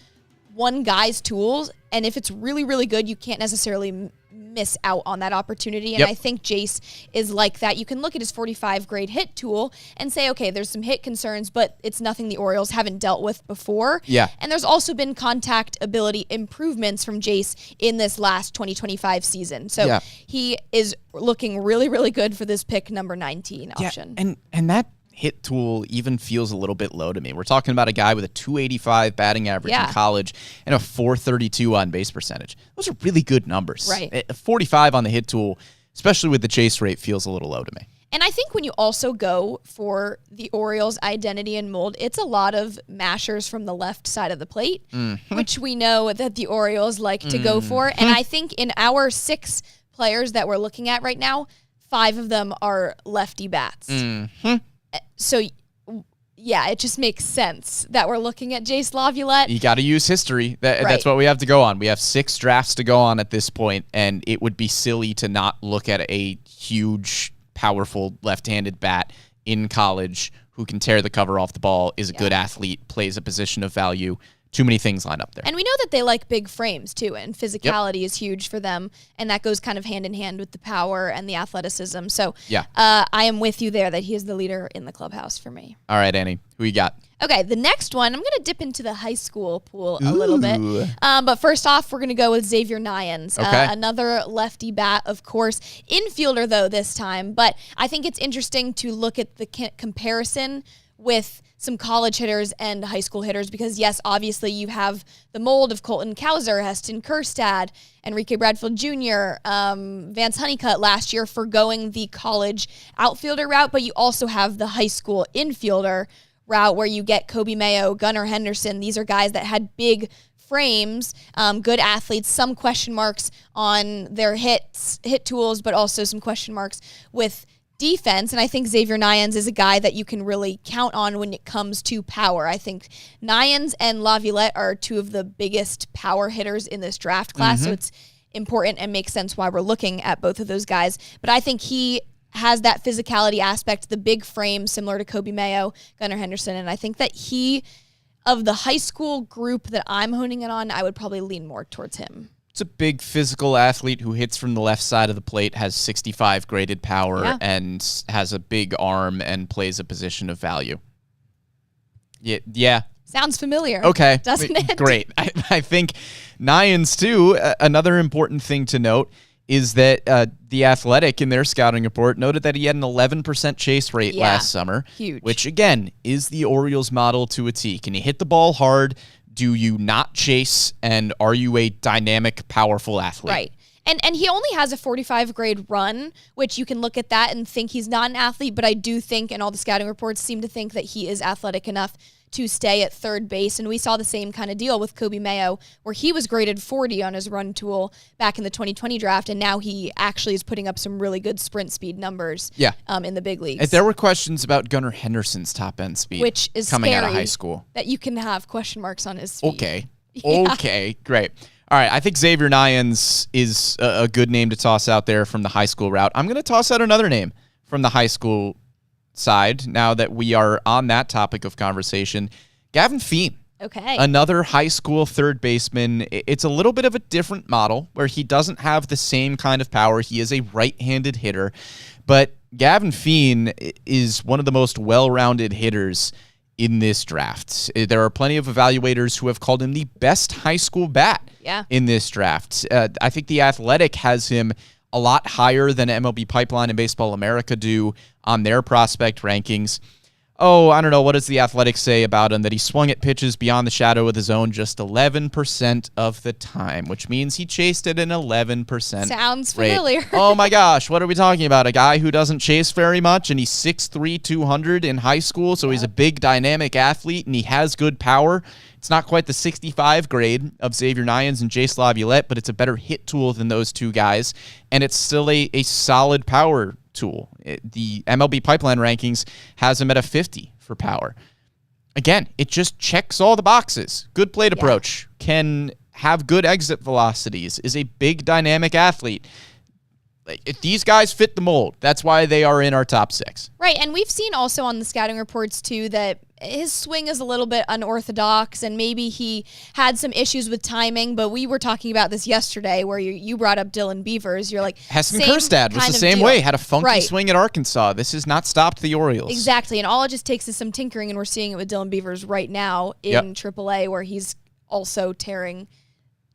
one guy's tools, and if it's really, really good, you can't necessarily miss out on that opportunity. And I think Jace is like that. You can look at his 45 grade hit tool and say, okay, there's some hit concerns, but it's nothing the Orioles haven't dealt with before. And there's also been contact ability improvements from Jace in this last 2025 season. So he is looking really, really good for this pick number 19 option. And that hit tool even feels a little bit low to me. We're talking about a guy with a 285 batting average in college and a 432 on base percentage. Those are really good numbers. Right. 45 on the hit tool, especially with the chase rate, feels a little low to me. And I think when you also go for the Orioles' identity and mold, it's a lot of mashers from the left side of the plate, which we know that the Orioles like to go for. And I think in our 6 players that we're looking at right now, 5 of them are lefty bats. So, it just makes sense that we're looking at Jace Lavlet. You got to use history. That's what we have to go on. We have 6 drafts to go on at this point, and it would be silly to not look at a huge, powerful left-handed bat in college who can tear the cover off the ball, is a good athlete, plays a position of value. Too many things line up there. And we know that they like big frames, too, and physicality is huge for them, and that goes kind of hand in hand with the power and the athleticism. So I am with you there that he is the leader in the clubhouse for me. All right, Annie, who you got? Okay, the next one, I'm going to dip into the high school pool a little bit. But first off, we're going to go with Xavier Nyans, another lefty bat, of course. Infielder, though, this time. But I think it's interesting to look at the comparison with some college hitters and high school hitters, because yes, obviously you have the mold of Colton Cowser, Heston Kjerstad, Enrique Bradfield Jr., Vance Honeycutt last year for going the college outfielder route, but you also have the high school infielder route where you get Kobe Mayo, Gunnar Henderson. These are guys that had big frames, good athletes, some question marks on their hit tools, but also some question marks with defense. And I think Xavier Nyans is a guy that you can really count on when it comes to power. I think Nyans and Lavlet are two of the biggest power hitters in this draft class, so it's important and makes sense why we're looking at both of those guys. But I think he has that physicality aspect, the big frame, similar to Kobe Mayo, Gunnar Henderson, and I think that he, of the high school group that I'm honing it on, I would probably lean more towards him. It's a big physical athlete who hits from the left side of the plate, has 65 graded power, and has a big arm and plays a position of value. Yeah. Sounds familiar. Okay. Doesn't it? Great. I think Nyans, too, another important thing to note is that The Athletic, in their scouting report, noted that he had an 11% chase rate last summer. Huge. Which, again, is the Orioles model to a T. Can you hit the ball hard? Do you not chase? And are you a dynamic, powerful athlete? Right. And he only has a 45 grade run, which you can look at that and think he's not an athlete, but I do think, and all the scouting reports seem to think, that he is athletic enough to stay at third base. And we saw the same kind of deal with Kobe Mayo, where he was graded 40 on his run tool back in the 2020 draft, and now he actually is putting up some really good sprint speed numbers in the big leagues. And there were questions about Gunnar Henderson's top-end speed, which is coming out of scary high school. That you can have question marks on his speed. Okay, great. All right, I think Xavier Nyans is a good name to toss out there from the high school route. I'm going to toss out another name from the high school side now that we are on that topic of conversation. Gavin Fiend. Okay. Another high school third baseman. It's a little bit of a different model where he doesn't have the same kind of power. He is a right-handed hitter, but Gavin Fiend is one of the most well-rounded hitters in this draft. There are plenty of evaluators who have called him the best high school bat in this draft. I think The Athletic has him a lot higher than MLB Pipeline and Baseball America do on their prospect rankings. Oh, I don't know. What does The Athletic say about him? That he swung at pitches beyond the shadow of the zone just 11% of the time, which means he chased at an 11% Sounds rate. familiar. Oh my gosh, what are we talking about? A guy who doesn't chase very much, and he's 6'3", 200 in high school, so he's a big dynamic athlete, and he has good power. It's not quite the 65 grade of Xavier Nyans and Jace Lavlet, but it's a better hit tool than those two guys, and it's still a solid power tool. The MLB Pipeline rankings has him at a 50 for power. Again, it just checks all the boxes. Good plate approach, can have good exit velocities, is a big dynamic athlete. These guys fit the mold. That's why they are in our top 6. Right, and we've seen also on the scouting reports, too, that his swing is a little bit unorthodox, and maybe he had some issues with timing, but we were talking about this yesterday where you brought up Dylan Beavers. You're like, Heston Kjerstad was the same way, had a funky swing at Arkansas. This has not stopped the Orioles. Exactly, and all it just takes is some tinkering, and we're seeing it with Dylan Beavers right now in AAA, where he's also tearing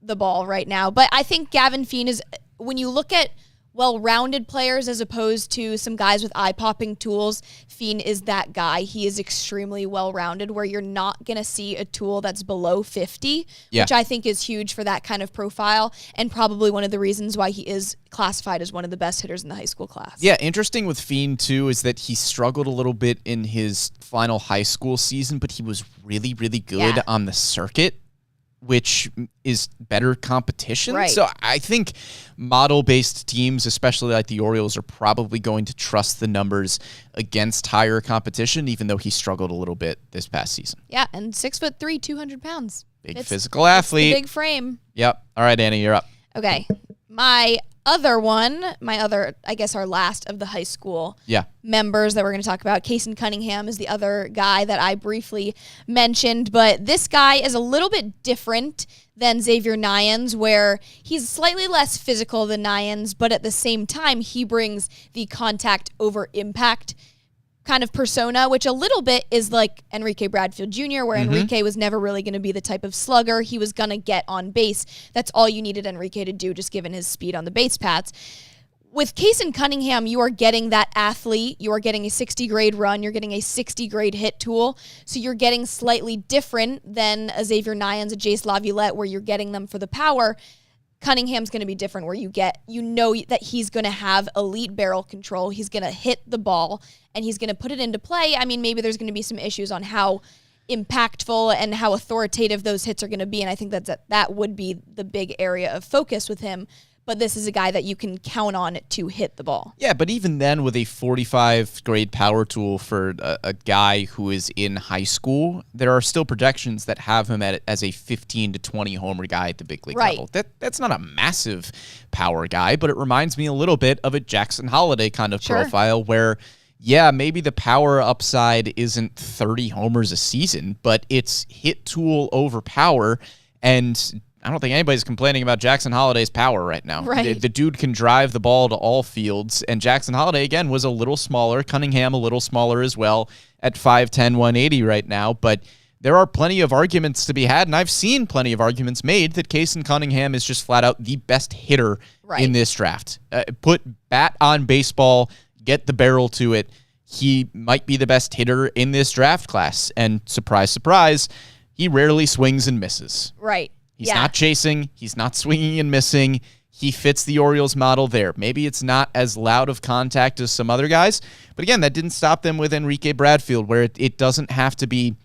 the ball right now. But I think Gavin Fiend is, when you look at well-rounded players as opposed to some guys with eye-popping tools, Fiend is that guy. He is extremely well-rounded, where you're not going to see a tool that's below 50, which I think is huge for that kind of profile, and probably one of the reasons why he is classified as one of the best hitters in the high school class. Yeah, interesting with Fiend, too, is that he struggled a little bit in his final high school season, but he was really, really good on the circuit, which is better competition. Right. So I think model-based teams, especially like the Orioles, are probably going to trust the numbers against higher competition, even though he struggled a little bit this past season. Yeah, and 6'3", 200 pounds. Big physical athlete. Big frame. Yep. All right, Annie, you're up. Okay. I guess our last of the high school members that we're going to talk about. Keelin Cunningham is the other guy that I briefly mentioned, but this guy is a little bit different than Xavier Nyans, where he's slightly less physical than Nyans, but at the same time, he brings the contact over impact kind of persona, which a little bit is like Enrique Bradfield Jr., where Enrique was never really going to be the type of slugger. He was going to get on base. That's all you needed Enrique to do, just given his speed on the base paths. with Keelin Cunningham, you are getting that athlete. You are getting a 60 grade run. You're getting a 60 grade hit tool. So you're getting slightly different than a Xavier Nyans, a Jace Lavlet, where you're getting them for the power. Cunningham's going to be different, where you know that he's going to have elite barrel control. He's going to hit the ball and he's going to put it into play. I mean, maybe there's going to be some issues on how impactful and how authoritative those hits are going to be. And I think that would be the big area of focus with him. But this is a guy that you can count on to hit the ball. Yeah, but even then, with a 45 grade power tool for a guy who is in high school, there are still projections that have him as a 15 to 20 homer guy at the big league level. That's not a massive power guy, but it reminds me a little bit of a Jackson Holliday kind of profile where, yeah, maybe the power upside isn't 30 homers a season, but it's hit tool over power, and I don't think anybody's complaining about Jackson Holliday's power right now. Right. The dude can drive the ball to all fields, and Jackson Holliday, again, was a little smaller. Cunningham a little smaller as well at 5'10", 180 right now, but there are plenty of arguments to be had, and I've seen plenty of arguments made that Keelin Cunningham is just flat out the best hitter in this draft. Put bat on baseball, get the barrel to it. He might be the best hitter in this draft class, and surprise, surprise, he rarely swings and misses. Right. He's not chasing. He's not swinging and missing. He fits the Orioles model there. Maybe it's not as loud of contact as some other guys, but again, that didn't stop them with Enrique Bradfield, where it doesn't have to be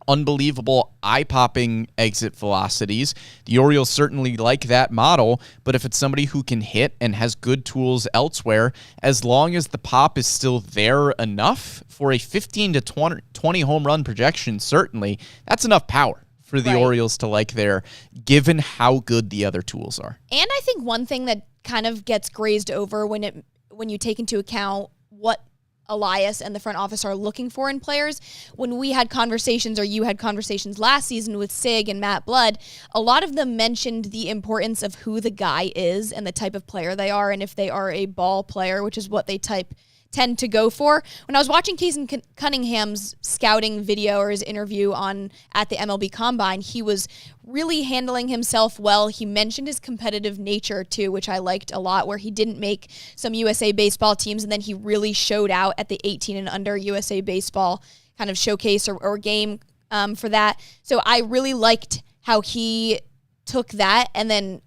unbelievable eye-popping exit velocities. The Orioles certainly like that model, but if it's somebody who can hit and has good tools elsewhere, as long as the pop is still there enough for a 15 to 20 home run projection, certainly, that's enough power for the Orioles to like there, given how good the other tools are. And I think one thing that kind of gets grazed over when you take into account what Elias and the front office are looking for in players, when we had conversations, or you had conversations last season with Sig and Matt Blood, a lot of them mentioned the importance of who the guy is and the type of player they are, and if they are a ball player, which is what they tend to go for. When I was watching Keelin Cunningham's scouting video or his interview at the MLB Combine, he was really handling himself well. He mentioned his competitive nature too, which I liked a lot, where he didn't make some USA Baseball teams, and then he really showed out at the 18 and under USA Baseball kind of showcase or game for that. So I really liked how he took that and then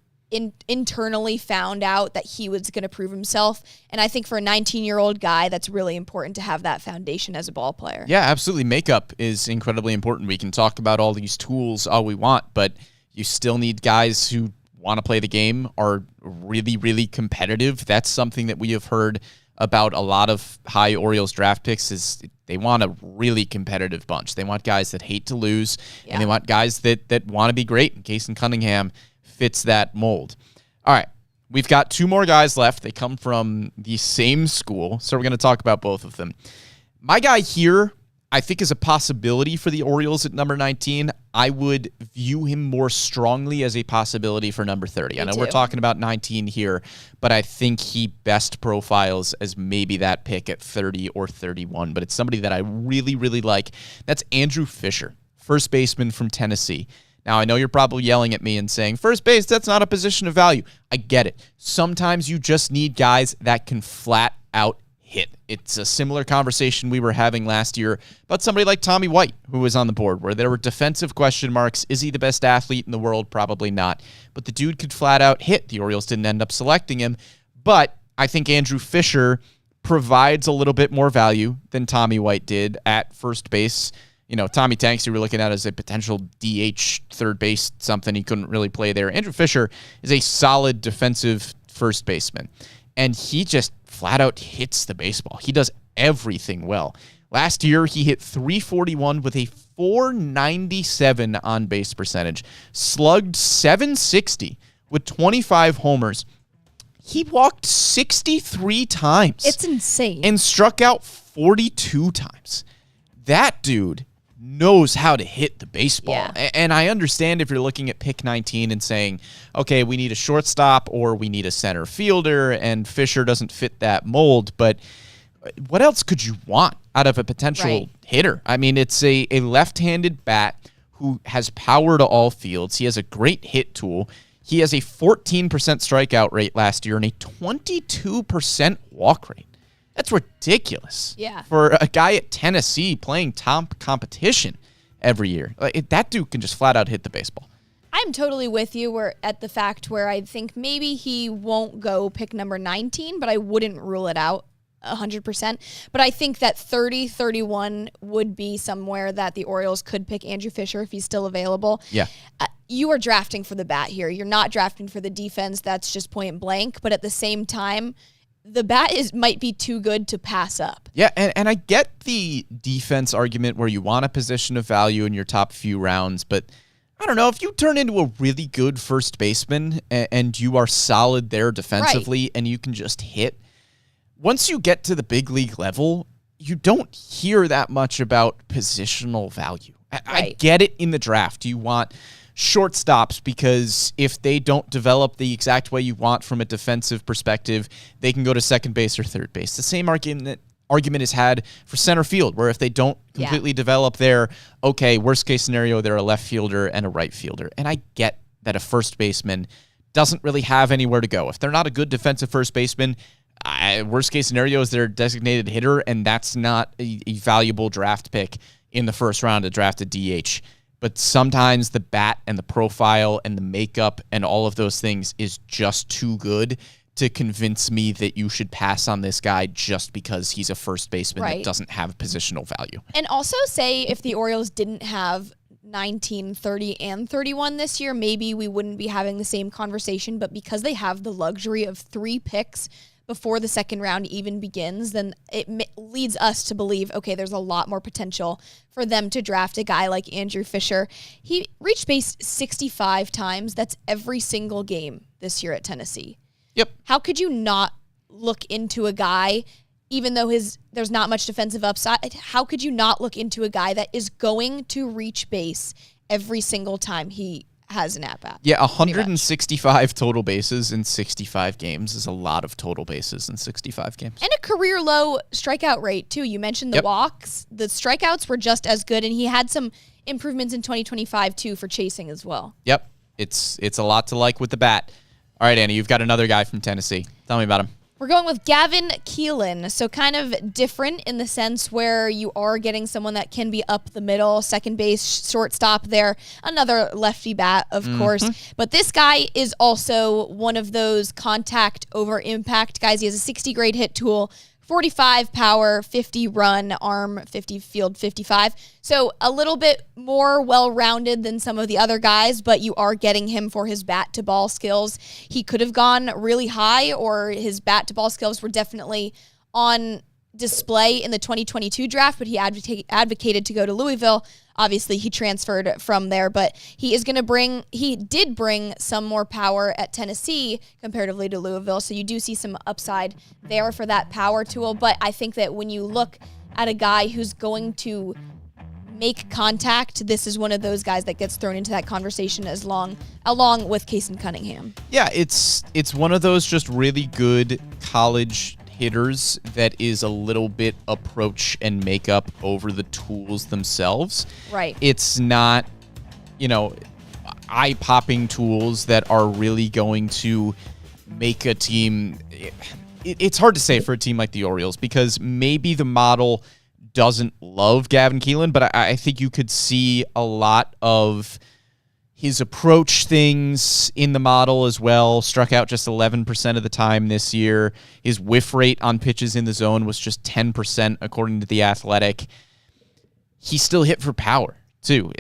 internally found out that he was going to prove himself. And I think for a 19-year-old guy, that's really important to have that foundation as a ball player. Yeah, absolutely. Makeup is incredibly important. We can talk about all these tools all we want, but you still need guys who want to play the game, are really, really competitive. That's something that we have heard about a lot of high Orioles draft picks, is they want a really competitive bunch. They want guys that hate to lose, and they want guys that want to be great. And Keelin Cunningham fits that mold. All right, we've got two more guys left. They come from the same school, so we're going to talk about both of them. My guy here, I think, is a possibility for the Orioles at number 19. I would view him more strongly as a possibility for number 30. I know we're talking about 19 here, but I think he best profiles as maybe that pick at 30 or 31, but it's somebody that I really, really like. That's Andrew Fischer, first baseman from Tennessee. Now, I know you're probably yelling at me and saying, first base, that's not a position of value. I get it. Sometimes you just need guys that can flat out hit. It's a similar conversation we were having last year about somebody like Tommy White, who was on the board, where there were defensive question marks. Is he the best athlete in the world? Probably not. But the dude could flat out hit. The Orioles didn't end up selecting him. But I think Andrew Fischer provides a little bit more value than Tommy White did at first base. You know, Tommy Tanks, you were looking at as a potential DH third base, something he couldn't really play there. Andrew Fischer is a solid defensive first baseman, and he just flat out hits the baseball. He does everything well. Last year, he hit .341 with a .497 on-base percentage, slugged .760 with 25 homers. He walked 63 times. It's insane. And struck out 42 times. That dude knows how to hit the baseball. Yeah. And I understand if you're looking at pick 19 and saying, okay, we need a shortstop or we need a center fielder, and Fischer doesn't fit that mold, but what else could you want out of a potential hitter? I mean, it's a left-handed bat who has power to all fields. He has a great hit tool. He has a 14% strikeout rate last year and a 22% walk rate. That's ridiculous. Yeah. For a guy at Tennessee playing top competition every year. That dude can just flat out hit the baseball. I'm totally with you at the fact where I think maybe he won't go pick number 19, but I wouldn't rule it out 100%. But I think that 30, 31 would be somewhere that the Orioles could pick Andrew Fischer if he's still available. Yeah. You are drafting for the bat here. You're not drafting for the defense. That's just point blank. But at the same time, the bat might be too good to pass up. Yeah, and I get the defense argument where you want a position of value in your top few rounds, but I don't know, if you turn into a really good first baseman and you are solid there defensively and you can just hit, once you get to the big league level, you don't hear that much about positional value. I get it in the draft. You want shortstops because if they don't develop the exact way you want from a defensive perspective, they can go to second base or third base. The same argument is had for center field, where if they don't completely develop their, worst case scenario, they're a left fielder and a right fielder. And I get that a first baseman doesn't really have anywhere to go. If they're not a good defensive first baseman, worst case scenario is they're a designated hitter, and that's not a valuable draft pick in the first round to draft a DH. But sometimes the bat and the profile and the makeup and all of those things is just too good to convince me that you should pass on this guy just because he's a first baseman that doesn't have positional value. And also say if the Orioles didn't have 19, 30, and 31 this year, maybe we wouldn't be having the same conversation. But because they have the luxury of 3 picks before the second round even begins, then it leads us to believe, okay, there's a lot more potential for them to draft a guy like Andrew Fischer. He reached base 65 times. That's every single game this year at Tennessee. Yep. How could you not look into a guy, even though there's not much defensive upside, how could you not look into a guy that is going to reach base every single time he has an at-bat? Yeah, 165 total bases in 65 games is a lot of total bases in 65 games. And a career low strikeout rate, too. You mentioned the walks. The strikeouts were just as good, and he had some improvements in 2025, too, for chasing as well. Yep. It's a lot to like with the bat. All right, Annie, you've got another guy from Tennessee. Tell me about him. We're going with Gavin Keelin. So kind of different in the sense where you are getting someone that can be up the middle, second base, shortstop there. Another lefty bat, of course. But this guy is also one of those contact over impact guys. He has a 60 grade hit tool, 45 power, 50 run, arm, 50 field, 55. So a little bit more well-rounded than some of the other guys, but you are getting him for his bat-to-ball skills. He could have gone really high, or his bat-to-ball skills were definitely on display in the 2022 draft, but he advocated to go to Louisville. Obviously, he transferred from there, but he did bring some more power at Tennessee comparatively to Louisville, so you do see some upside there for that power tool. But I think that when you look at a guy who's going to make contact, this is one of those guys that gets thrown into that conversation along with Cunningham. Yeah, it's one of those just really good college hitters that is a little bit approach and makeup over the tools themselves. Right. It's not, eye-popping tools that are really going to make a team. It's hard to say for a team like the Orioles because maybe the model doesn't love Gavin Keelin, but I think you could see a lot of his approach things in the model as well. Struck out just 11% of the time this year. His whiff rate on pitches in the zone was just 10%, according to The Athletic. He still hit for power, too.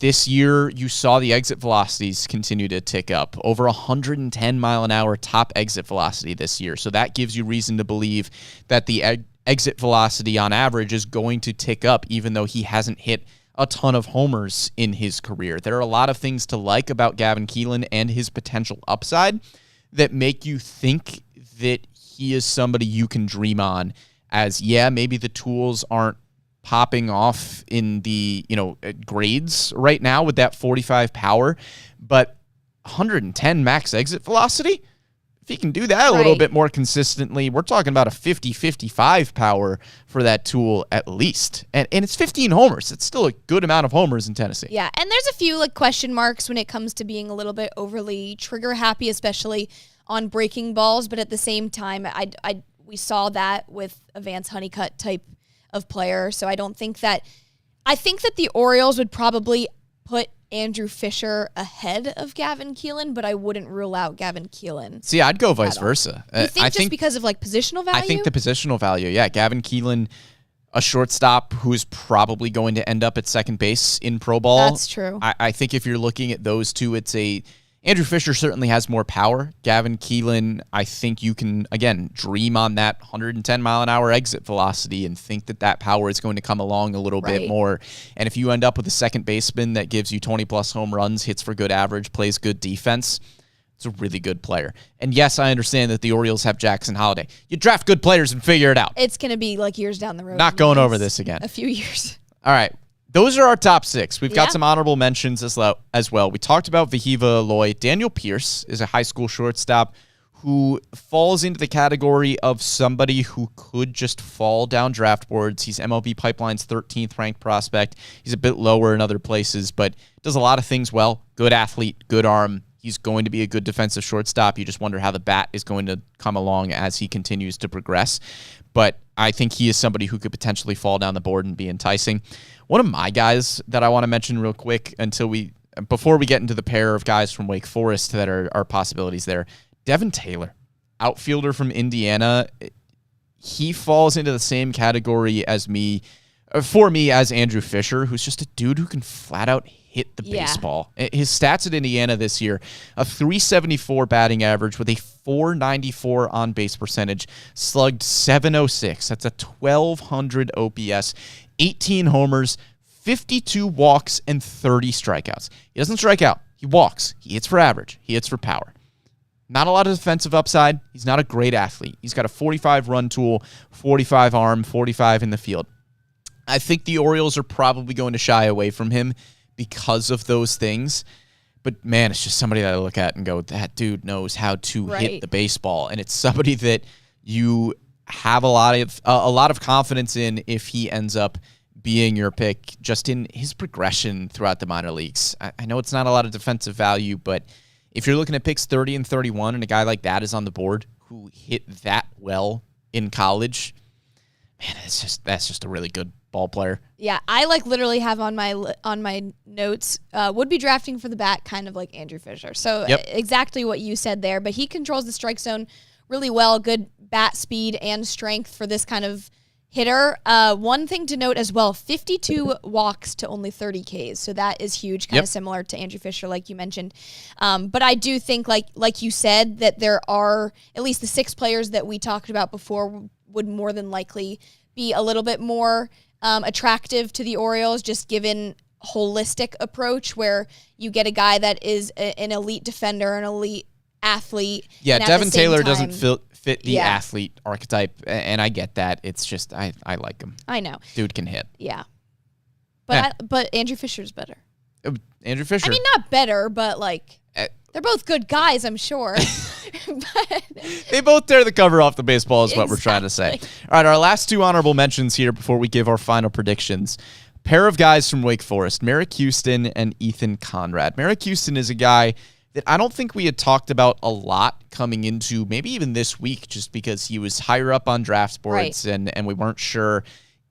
This year, you saw the exit velocities continue to tick up. Over 110 mile an hour top exit velocity this year. So that gives you reason to believe that the exit velocity on average is going to tick up, even though he hasn't hit a ton of homers in his career. There are a lot of things to like about Gavin Keelin and his potential upside that make you think that he is somebody you can dream on as, maybe the tools aren't popping off in the, grades right now with that 45 power, but 110 max exit velocity If he can do that a little bit more consistently, we're talking about a 50-55 power for that tool at least. And it's 15 homers. It's still a good amount of homers in Tennessee. Yeah, and there's a few like question marks when it comes to being a little bit overly trigger happy, especially on breaking balls. But at the same time, we saw that with a Vance Honeycutt type of player. So I think that the Orioles would probably put Andrew Fischer ahead of Gavin Keelin, but I wouldn't rule out Gavin Keelin. See, I'd go vice versa. You think just because of like positional value? I think the positional value, yeah. Gavin Keelin, a shortstop who's probably going to end up at second base in pro ball. That's true. I think if you're looking at those two, Andrew Fischer certainly has more power. Gavin Keelin, I think you can, again, dream on that 110-mile-an-hour exit velocity and think that power is going to come along a little bit more. And if you end up with a second baseman that gives you 20-plus home runs, hits for good average, plays good defense, it's a really good player. And yes, I understand that the Orioles have Jackson Holliday. You draft good players and figure it out. It's going to be like years down the road. Not going over this again. A few years. All right. Those are our top 6. We've got some honorable mentions as well. We talked about Vahid Aloy. Daniel Pierce is a high school shortstop who falls into the category of somebody who could just fall down draft boards. He's MLB Pipeline's 13th ranked prospect. He's a bit lower in other places, but does a lot of things well. Good athlete, good arm. He's going to be a good defensive shortstop. You just wonder how the bat is going to come along as he continues to progress. But I think he is somebody who could potentially fall down the board and be enticing. One of my guys that I want to mention real quick before we get into the pair of guys from Wake Forest that are possibilities there, Devin Taylor, outfielder from Indiana. He falls into the same category as for me as Andrew Fischer, who's just a dude who can flat out hit the baseball. His stats at Indiana this year, a 374 batting average with a 494 on-base percentage, slugged 706. That's a 1,200 OPS, 18 homers, 52 walks, and 30 strikeouts. He doesn't strike out. He walks. He hits for average. He hits for power. Not a lot of defensive upside. He's not a great athlete. He's got a 45 run tool, 45 arm, 45 in the field. I think the Orioles are probably going to shy away from him because of those things. But, man, it's just somebody that I look at and go, that dude knows how to hit the baseball. And it's somebody that you have a lot of confidence in if he ends up being your pick just in his progression throughout the minor leagues. I know it's not a lot of defensive value, but if you're looking at picks 30 and 31 and a guy like that is on the board who hit that well in college, man, that's just a really good ball player. Yeah, I literally have on my notes, would be drafting for the bat kind of like Andrew Fischer. So exactly what you said there, but he controls the strike zone really well, good bat speed and strength for this kind of hitter. One thing to note as well, 52 walks to only 30 Ks. So that is huge, kind of similar to Andrew Fischer, like you mentioned. But I do think, like you said, that there are at least the 6 players that we talked about before would more than likely be a little bit more attractive to the Orioles, just given holistic approach where you get a guy that is an elite defender, an elite athlete. Yeah, Devin Taylor doesn't fit the athlete archetype, and I get that. It's just I like him. I know. Dude can hit. Yeah. But Andrew Fisher's better. Andrew Fischer. I mean, not better, but they're both good guys, I'm sure. But they both tear the cover off the baseball is what we're trying to say. All right, our last 2 honorable mentions here before we give our final predictions. Pair of guys from Wake Forest, Merrick Houston and Ethan Conrad. Merrick Houston is a guy that I don't think we had talked about a lot coming into maybe even this week, just because he was higher up on draft boards and we weren't sure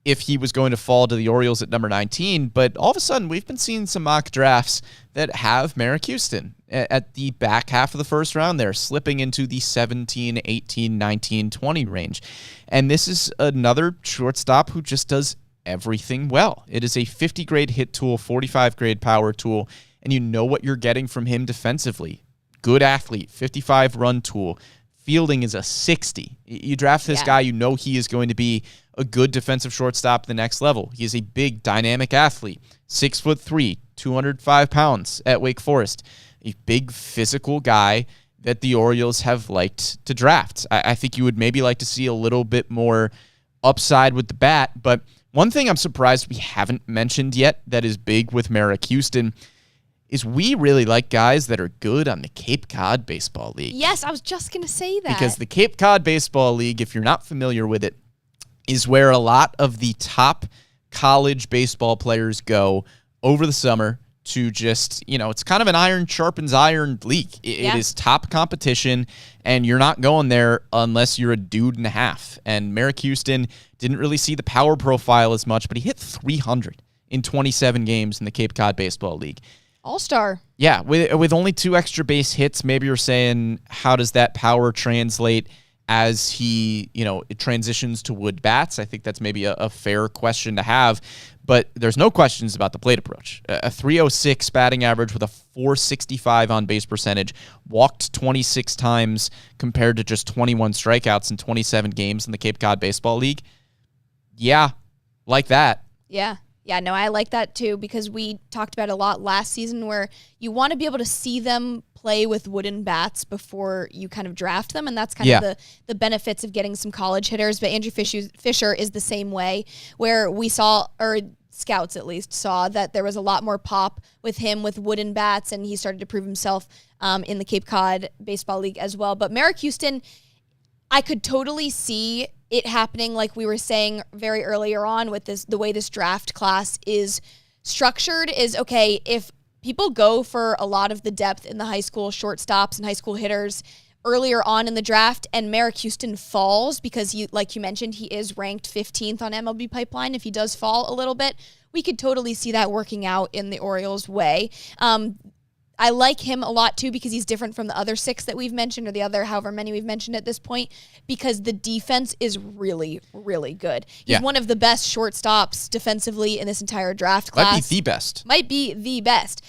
if he was going to fall to the Orioles at number 19. But all of a sudden, we've been seeing some mock drafts that have Merrick Houston at the back half of the first round there, slipping into the 17, 18, 19, 20 range. And this is another shortstop who just does everything well. It is a 50-grade hit tool, 45-grade power tool, and you know what you're getting from him defensively. Good athlete, 55-run tool. Fielding is a 60. You draft this guy, you know he is going to be a good defensive shortstop at the next level. He is a big, dynamic athlete, 6'3", 205 pounds at Wake Forest. A big physical guy that the Orioles have liked to draft. I think you would maybe like to see a little bit more upside with the bat, but one thing I'm surprised we haven't mentioned yet that is big with Merrick Houston, is we really like guys that are good on the Cape Cod Baseball League. Yes, I was just going to say that. Because the Cape Cod Baseball League, if you're not familiar with it, is where a lot of the top college baseball players go over the summer to just, it's kind of an iron sharpens iron league. It is top competition, and you're not going there unless you're a dude and a half. And Merrick Houston didn't really see the power profile as much, but he hit 300 in 27 games in the Cape Cod Baseball League. All-star. Yeah, with only 2 extra base hits, maybe you're saying, how does that power translate as he, it transitions to wood bats? I think that's maybe a fair question to have, but there's no questions about the plate approach. A 306 batting average with a 465 on base percentage, walked 26 times compared to just 21 strikeouts in 27 games in the Cape Cod Baseball League. Yeah, like that. Yeah. Yeah, no, I like that too, because we talked about it a lot last season where you want to be able to see them play with wooden bats before you kind of draft them, and that's kind of the benefits of getting some college hitters. But Andrew Fischer is the same way, where we saw, or scouts at least, saw that there was a lot more pop with him with wooden bats, and he started to prove himself in the Cape Cod Baseball League as well. But Merrick Houston, I could totally see it happening, like we were saying very earlier on with this, the way this draft class is structured is, okay, if people go for a lot of the depth in the high school shortstops and high school hitters earlier on in the draft, and Merrick Houston falls because, like you mentioned, he is ranked 15th on MLB Pipeline. If he does fall a little bit, we could totally see that working out in the Orioles' way. I like him a lot, too, because he's different from the other 6 that we've mentioned, or the other however many we've mentioned at this point, because the defense is really, really good. He's one of the best shortstops defensively in this entire draft class. Might be the best.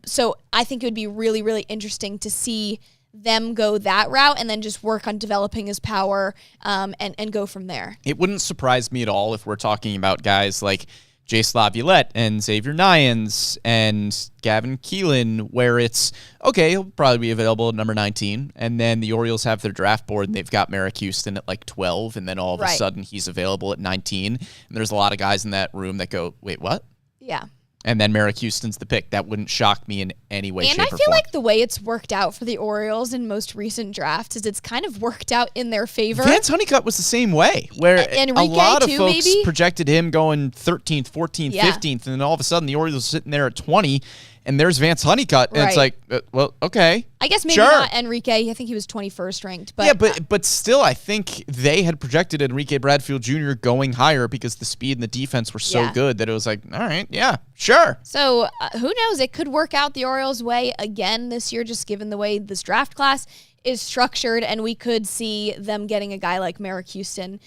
So I think it would be really, really interesting to see them go that route and then just work on developing his power and go from there. It wouldn't surprise me at all if we're talking about guys like Jace Lavlet and Xavier Nyans and Gavin Keelin, where it's, okay, he'll probably be available at number 19, and then the Orioles have their draft board, and they've got Merrick Houston at like 12, and then all of a sudden he's available at 19, and there's a lot of guys in that room that go, wait, what? Yeah. And then Merrick Houston's the pick. That wouldn't shock me in any way, shape, or form. And I feel like the way it's worked out for the Orioles in most recent drafts is it's kind of worked out in their favor. Vance Honeycutt was the same way, where Enrique a lot of too, folks maybe? projected him going 13th, 14th, 15th, and then all of a sudden the Orioles are sitting there at 20, and there's Vance Honeycutt, and it's like, well, okay. I guess maybe not Enrique. I think he was 21st ranked. But yeah, but still, I think they had projected Enrique Bradfield Jr. going higher because the speed and the defense were so good that it was like, all right, yeah, sure. So who knows? It could work out the Orioles' way again this year, just given the way this draft class is structured, and we could see them getting a guy like Merrick Houston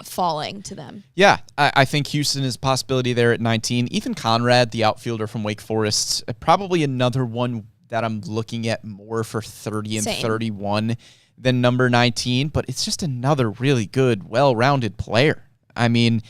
falling to them. Yeah, I think Houston is a possibility there at 19. Ethan Conrad, the outfielder from Wake Forest, probably another one that I'm looking at more for 30 and 31 than number 19, but it's just another really good, well-rounded player. I mean,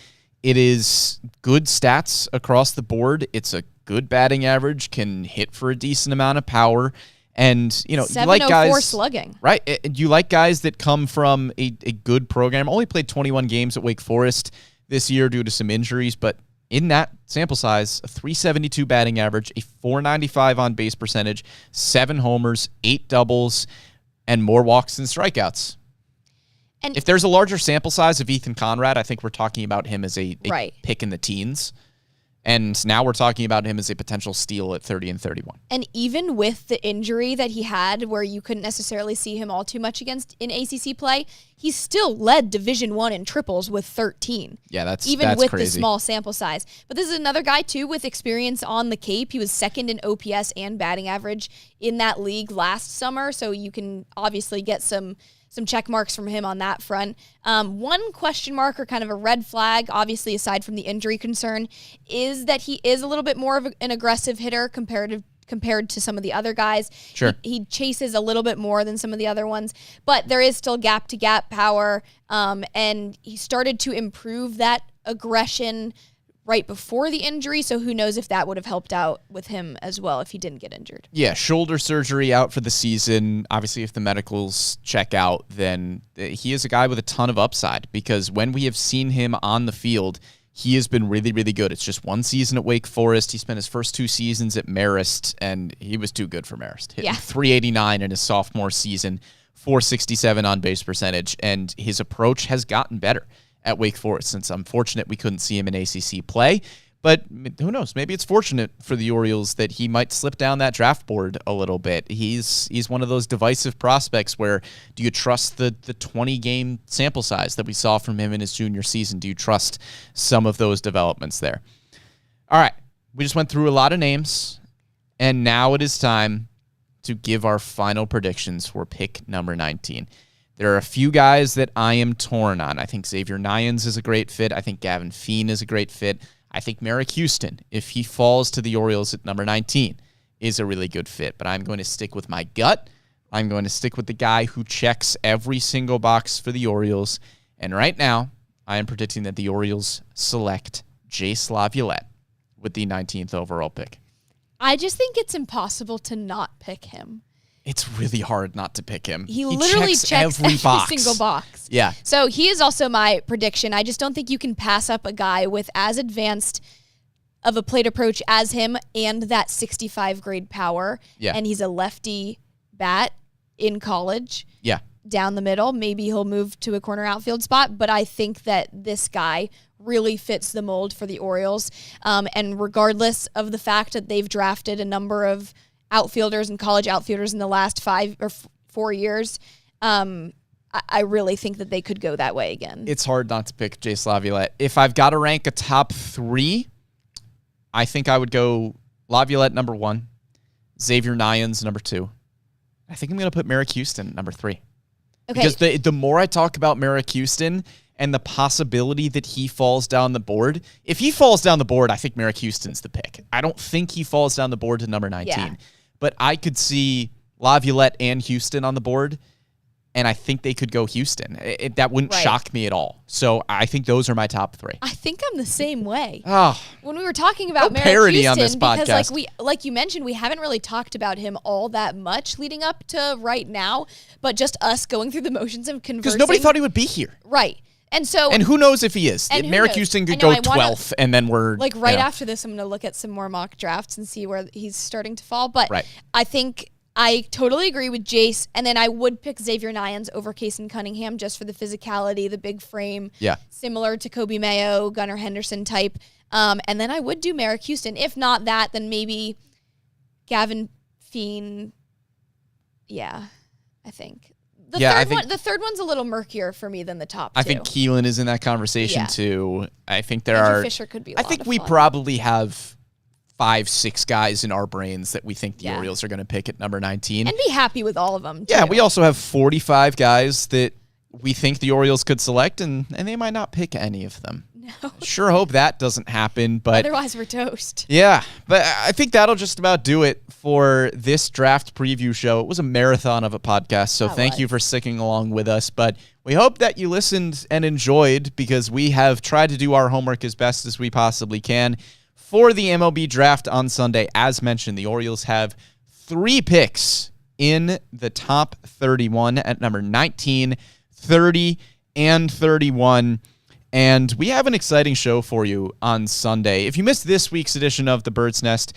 it is good stats across the board. It's a good batting average, can hit for a decent amount of power. And, you like guys slugging. Right. You like guys that come from a good program. Only played 21 games at Wake Forest this year due to some injuries, but in that sample size, a 372 batting average, a 495 on base percentage, 7 homers, 8 doubles, and more walks than strikeouts. And if there's a larger sample size of Ethan Conrad, I think we're talking about him as a pick in the teens. And now we're talking about him as a potential steal at 30 and 31. And even with the injury that he had, where you couldn't necessarily see him all too much against in ACC play, he still led Division I in triples with 13. Yeah, that's with crazy. The small sample size. But this is another guy, too, with experience on the Cape. He was second in OPS and batting average in that league last summer, so you can obviously get some check marks from him on that front. One question mark, or kind of a red flag, obviously aside from the injury concern, is that he is a little bit more of an aggressive hitter compared to some of the other guys. Sure. He chases a little bit more than some of the other ones, but there is still gap-to-gap power, and he started to improve that aggression right before the injury, so who knows if that would have helped out with him as well if he didn't get injured. Yeah, shoulder surgery, out for the season. Obviously, if the medicals check out, then he is a guy with a ton of upside, because when we have seen him on the field, he has been really, really good. It's just one season at Wake Forest. He spent his first 2 seasons at Marist, and he was too good for Marist. Hitting 389 in his sophomore season, 467 on base percentage, and his approach has gotten better at Wake Forest. Since I'm fortunate we couldn't see him in ACC play, but who knows? Maybe it's fortunate for the Orioles that he might slip down that draft board a little bit. He's one of those divisive prospects where do you trust the 20-game sample size that we saw from him in his junior season? Do you trust some of those developments there? All right, we just went through a lot of names, and now it is time to give our final predictions for pick number 19. There are a few guys that I am torn on. I think Xavier Nyans is a great fit. I think Gavin Fiend is a great fit. I think Merrick Houston, if he falls to the Orioles at number 19, is a really good fit. But I'm going to stick with my gut. I'm going to stick with the guy who checks every single box for the Orioles. And right now, I am predicting that the Orioles select Jace Lavlet with the 19th overall pick. I just think it's impossible to not pick him. It's really hard not to pick him. He literally checks every single box. Yeah. So he is also my prediction. I just don't think you can pass up a guy with as advanced of a plate approach as him and that 65 grade power. Yeah. And he's a lefty bat in college. Yeah. Down the middle. Maybe he'll move to a corner outfield spot, but I think that this guy really fits the mold for the Orioles. And regardless of the fact that they've drafted a number of outfielders and college outfielders in the last 5 or 4 years, I really think that they could go that way again. It's hard not to pick Jace Lavlet. If I've got to rank a top 3, I think I would go Lavlet number 1, Xavier Nyans number 2. I think I'm going to put Merrick Houston number 3. Okay. Because the more I talk about Merrick Houston and the possibility that he falls down the board, if he falls down the board, I think Merrick Houston's the pick. I don't think he falls down the board to number 19. Yeah. But I could see Lavlet and Houston on the board, and I think they could go Houston. That wouldn't shock me at all. So I think those are my top 3. I think I'm the same way. Oh, when we were talking about Merrick parody Houston, on this podcast. Because like you mentioned, we haven't really talked about him all that much leading up to right now, but just us going through the motions of conversing. Because nobody thought he would be here. Right. And who knows if he is? Merrick Houston could go 12th, and then we're after this, I'm going to look at some more mock drafts and see where he's starting to fall. But I think I totally agree with Jace, and then I would pick Xavier Nyans over Cunningham just for the physicality, the big frame, similar to Kobe Mayo, Gunnar Henderson type. And then I would do Merrick Houston. If not that, then maybe Gavin Fiend. Yeah, I think. The third one's a little murkier for me than the top 2. I think Keelin is in that conversation too. I think Fischer could be a lot of we fun. probably have 5-6 guys in our brains that we think the Orioles are going to pick at number 19. And be happy with all of them, too. Yeah, we also have 45 guys that we think the Orioles could select, and they might not pick any of them. No. Sure hope that doesn't happen, but otherwise we're toast. Yeah, but I think that'll just about do it for this draft preview show. It was a marathon of a podcast, so thank you for sticking along with us, but we hope that you listened and enjoyed because we have tried to do our homework as best as we possibly can for the MLB Draft on Sunday. As mentioned, the Orioles have 3 picks in the top 31 at number 19, 30, and 31. And we have an exciting show for you on Sunday. If you missed this week's edition of The Bird's Nest,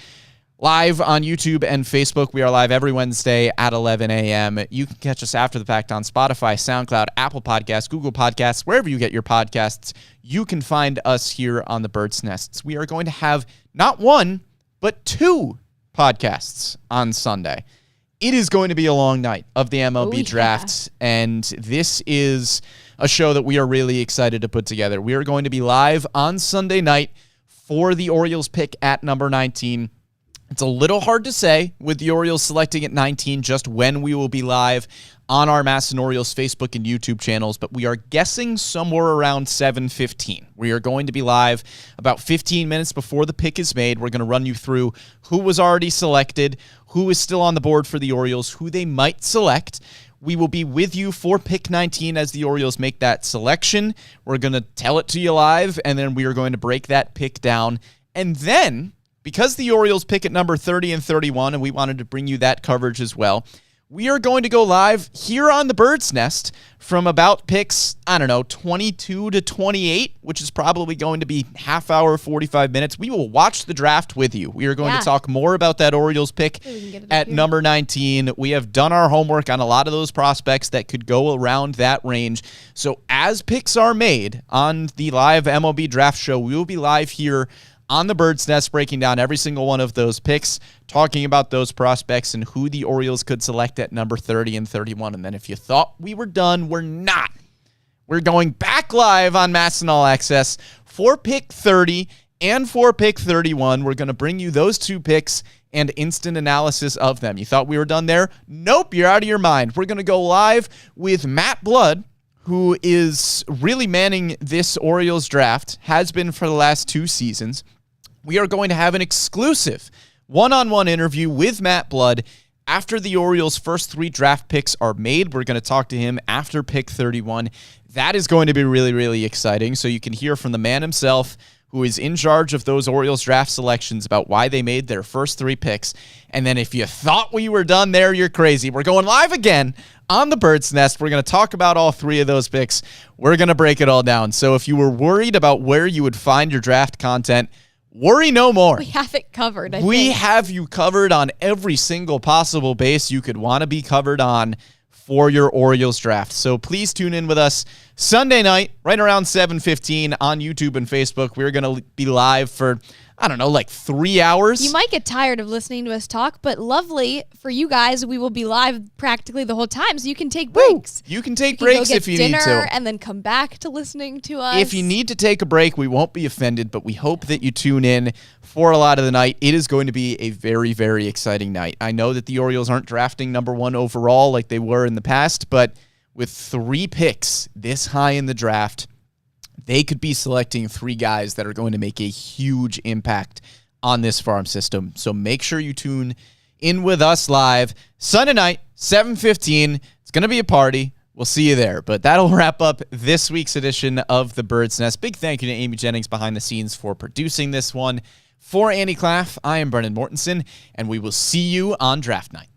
live on YouTube and Facebook, we are live every Wednesday at 11 a.m. You can catch us after the fact on Spotify, SoundCloud, Apple Podcasts, Google Podcasts, wherever you get your podcasts. You can find us here on The Bird's Nests. We are going to have not 1, but 2 podcasts on Sunday. It is going to be a long night of the MLB Draft, and this is a show that we are really excited to put together. We are going to be live on Sunday night for the Orioles pick at number 19. It's a little hard to say with the Orioles selecting at 19 just when we will be live on our MASN Orioles Facebook and YouTube channels, but we are guessing somewhere around 7:15. We are going to be live about 15 minutes before the pick is made. We're going to run you through who was already selected, who is still on the board for the Orioles, who they might select. We will be with you for pick 19 as the Orioles make that selection. We're going to tell it to you live, and then we are going to break that pick down. And then, because the Orioles pick at number 30 and 31, and we wanted to bring you that coverage as well, we are going to go live here on the Bird's Nest from about picks, 22 to 28, which is probably going to be half hour, 45 minutes. We will watch the draft with you. We are going to talk more about that Orioles pick at number 19. We have done our homework on a lot of those prospects that could go around that range. So as picks are made on the live MLB Draft show, we will be live here on the Bird's Nest, breaking down every single one of those picks, talking about those prospects and who the Orioles could select at number 30 and 31. And then if you thought we were done, we're not. We're going back live on MASN All Access for pick 30 and for pick 31. We're going to bring you those two picks and instant analysis of them. You thought we were done there? Nope, you're out of your mind. We're going to go live with Matt Blood, who is really manning this Orioles draft, has been for the last 2 seasons. We are going to have an exclusive one-on-one interview with Matt Blood after the Orioles' first 3 draft picks are made. We're going to talk to him after pick 31. That is going to be really, really exciting. So you can hear from the man himself, who is in charge of those Orioles draft selections, about why they made their first 3 picks. And then if you thought we were done there, you're crazy. We're going live again on the Bird's Nest. We're going to talk about all 3 of those picks. We're going to break it all down. So if you were worried about where you would find your draft content, worry no more. We have it covered, I We think. have you covered on every single possible base you could want to be covered on for your Orioles draft. So please tune in with us Sunday night, right around 7:15 on YouTube and Facebook. We're going to be live for, 3 hours. You might get tired of listening to us talk, but lovely for you guys, we will be live practically the whole time, so you can take breaks. You can take breaks if you need to. Go get dinner and then come back to listening to us. If you need to take a break, we won't be offended, but we hope that you tune in for a lot of the night. It is going to be a very, very exciting night. I know that the Orioles aren't drafting number 1 overall like they were in the past, but with 3 picks this high in the draft, they could be selecting 3 guys that are going to make a huge impact on this farm system. So make sure you tune in with us live Sunday night, 7:15. It's going to be a party. We'll see you there. But that'll wrap up this week's edition of The Bird's Nest. Big thank you to Amy Jennings behind the scenes for producing this one. For Andy Claff, I am Brennan Mortensen, and we will see you on draft night.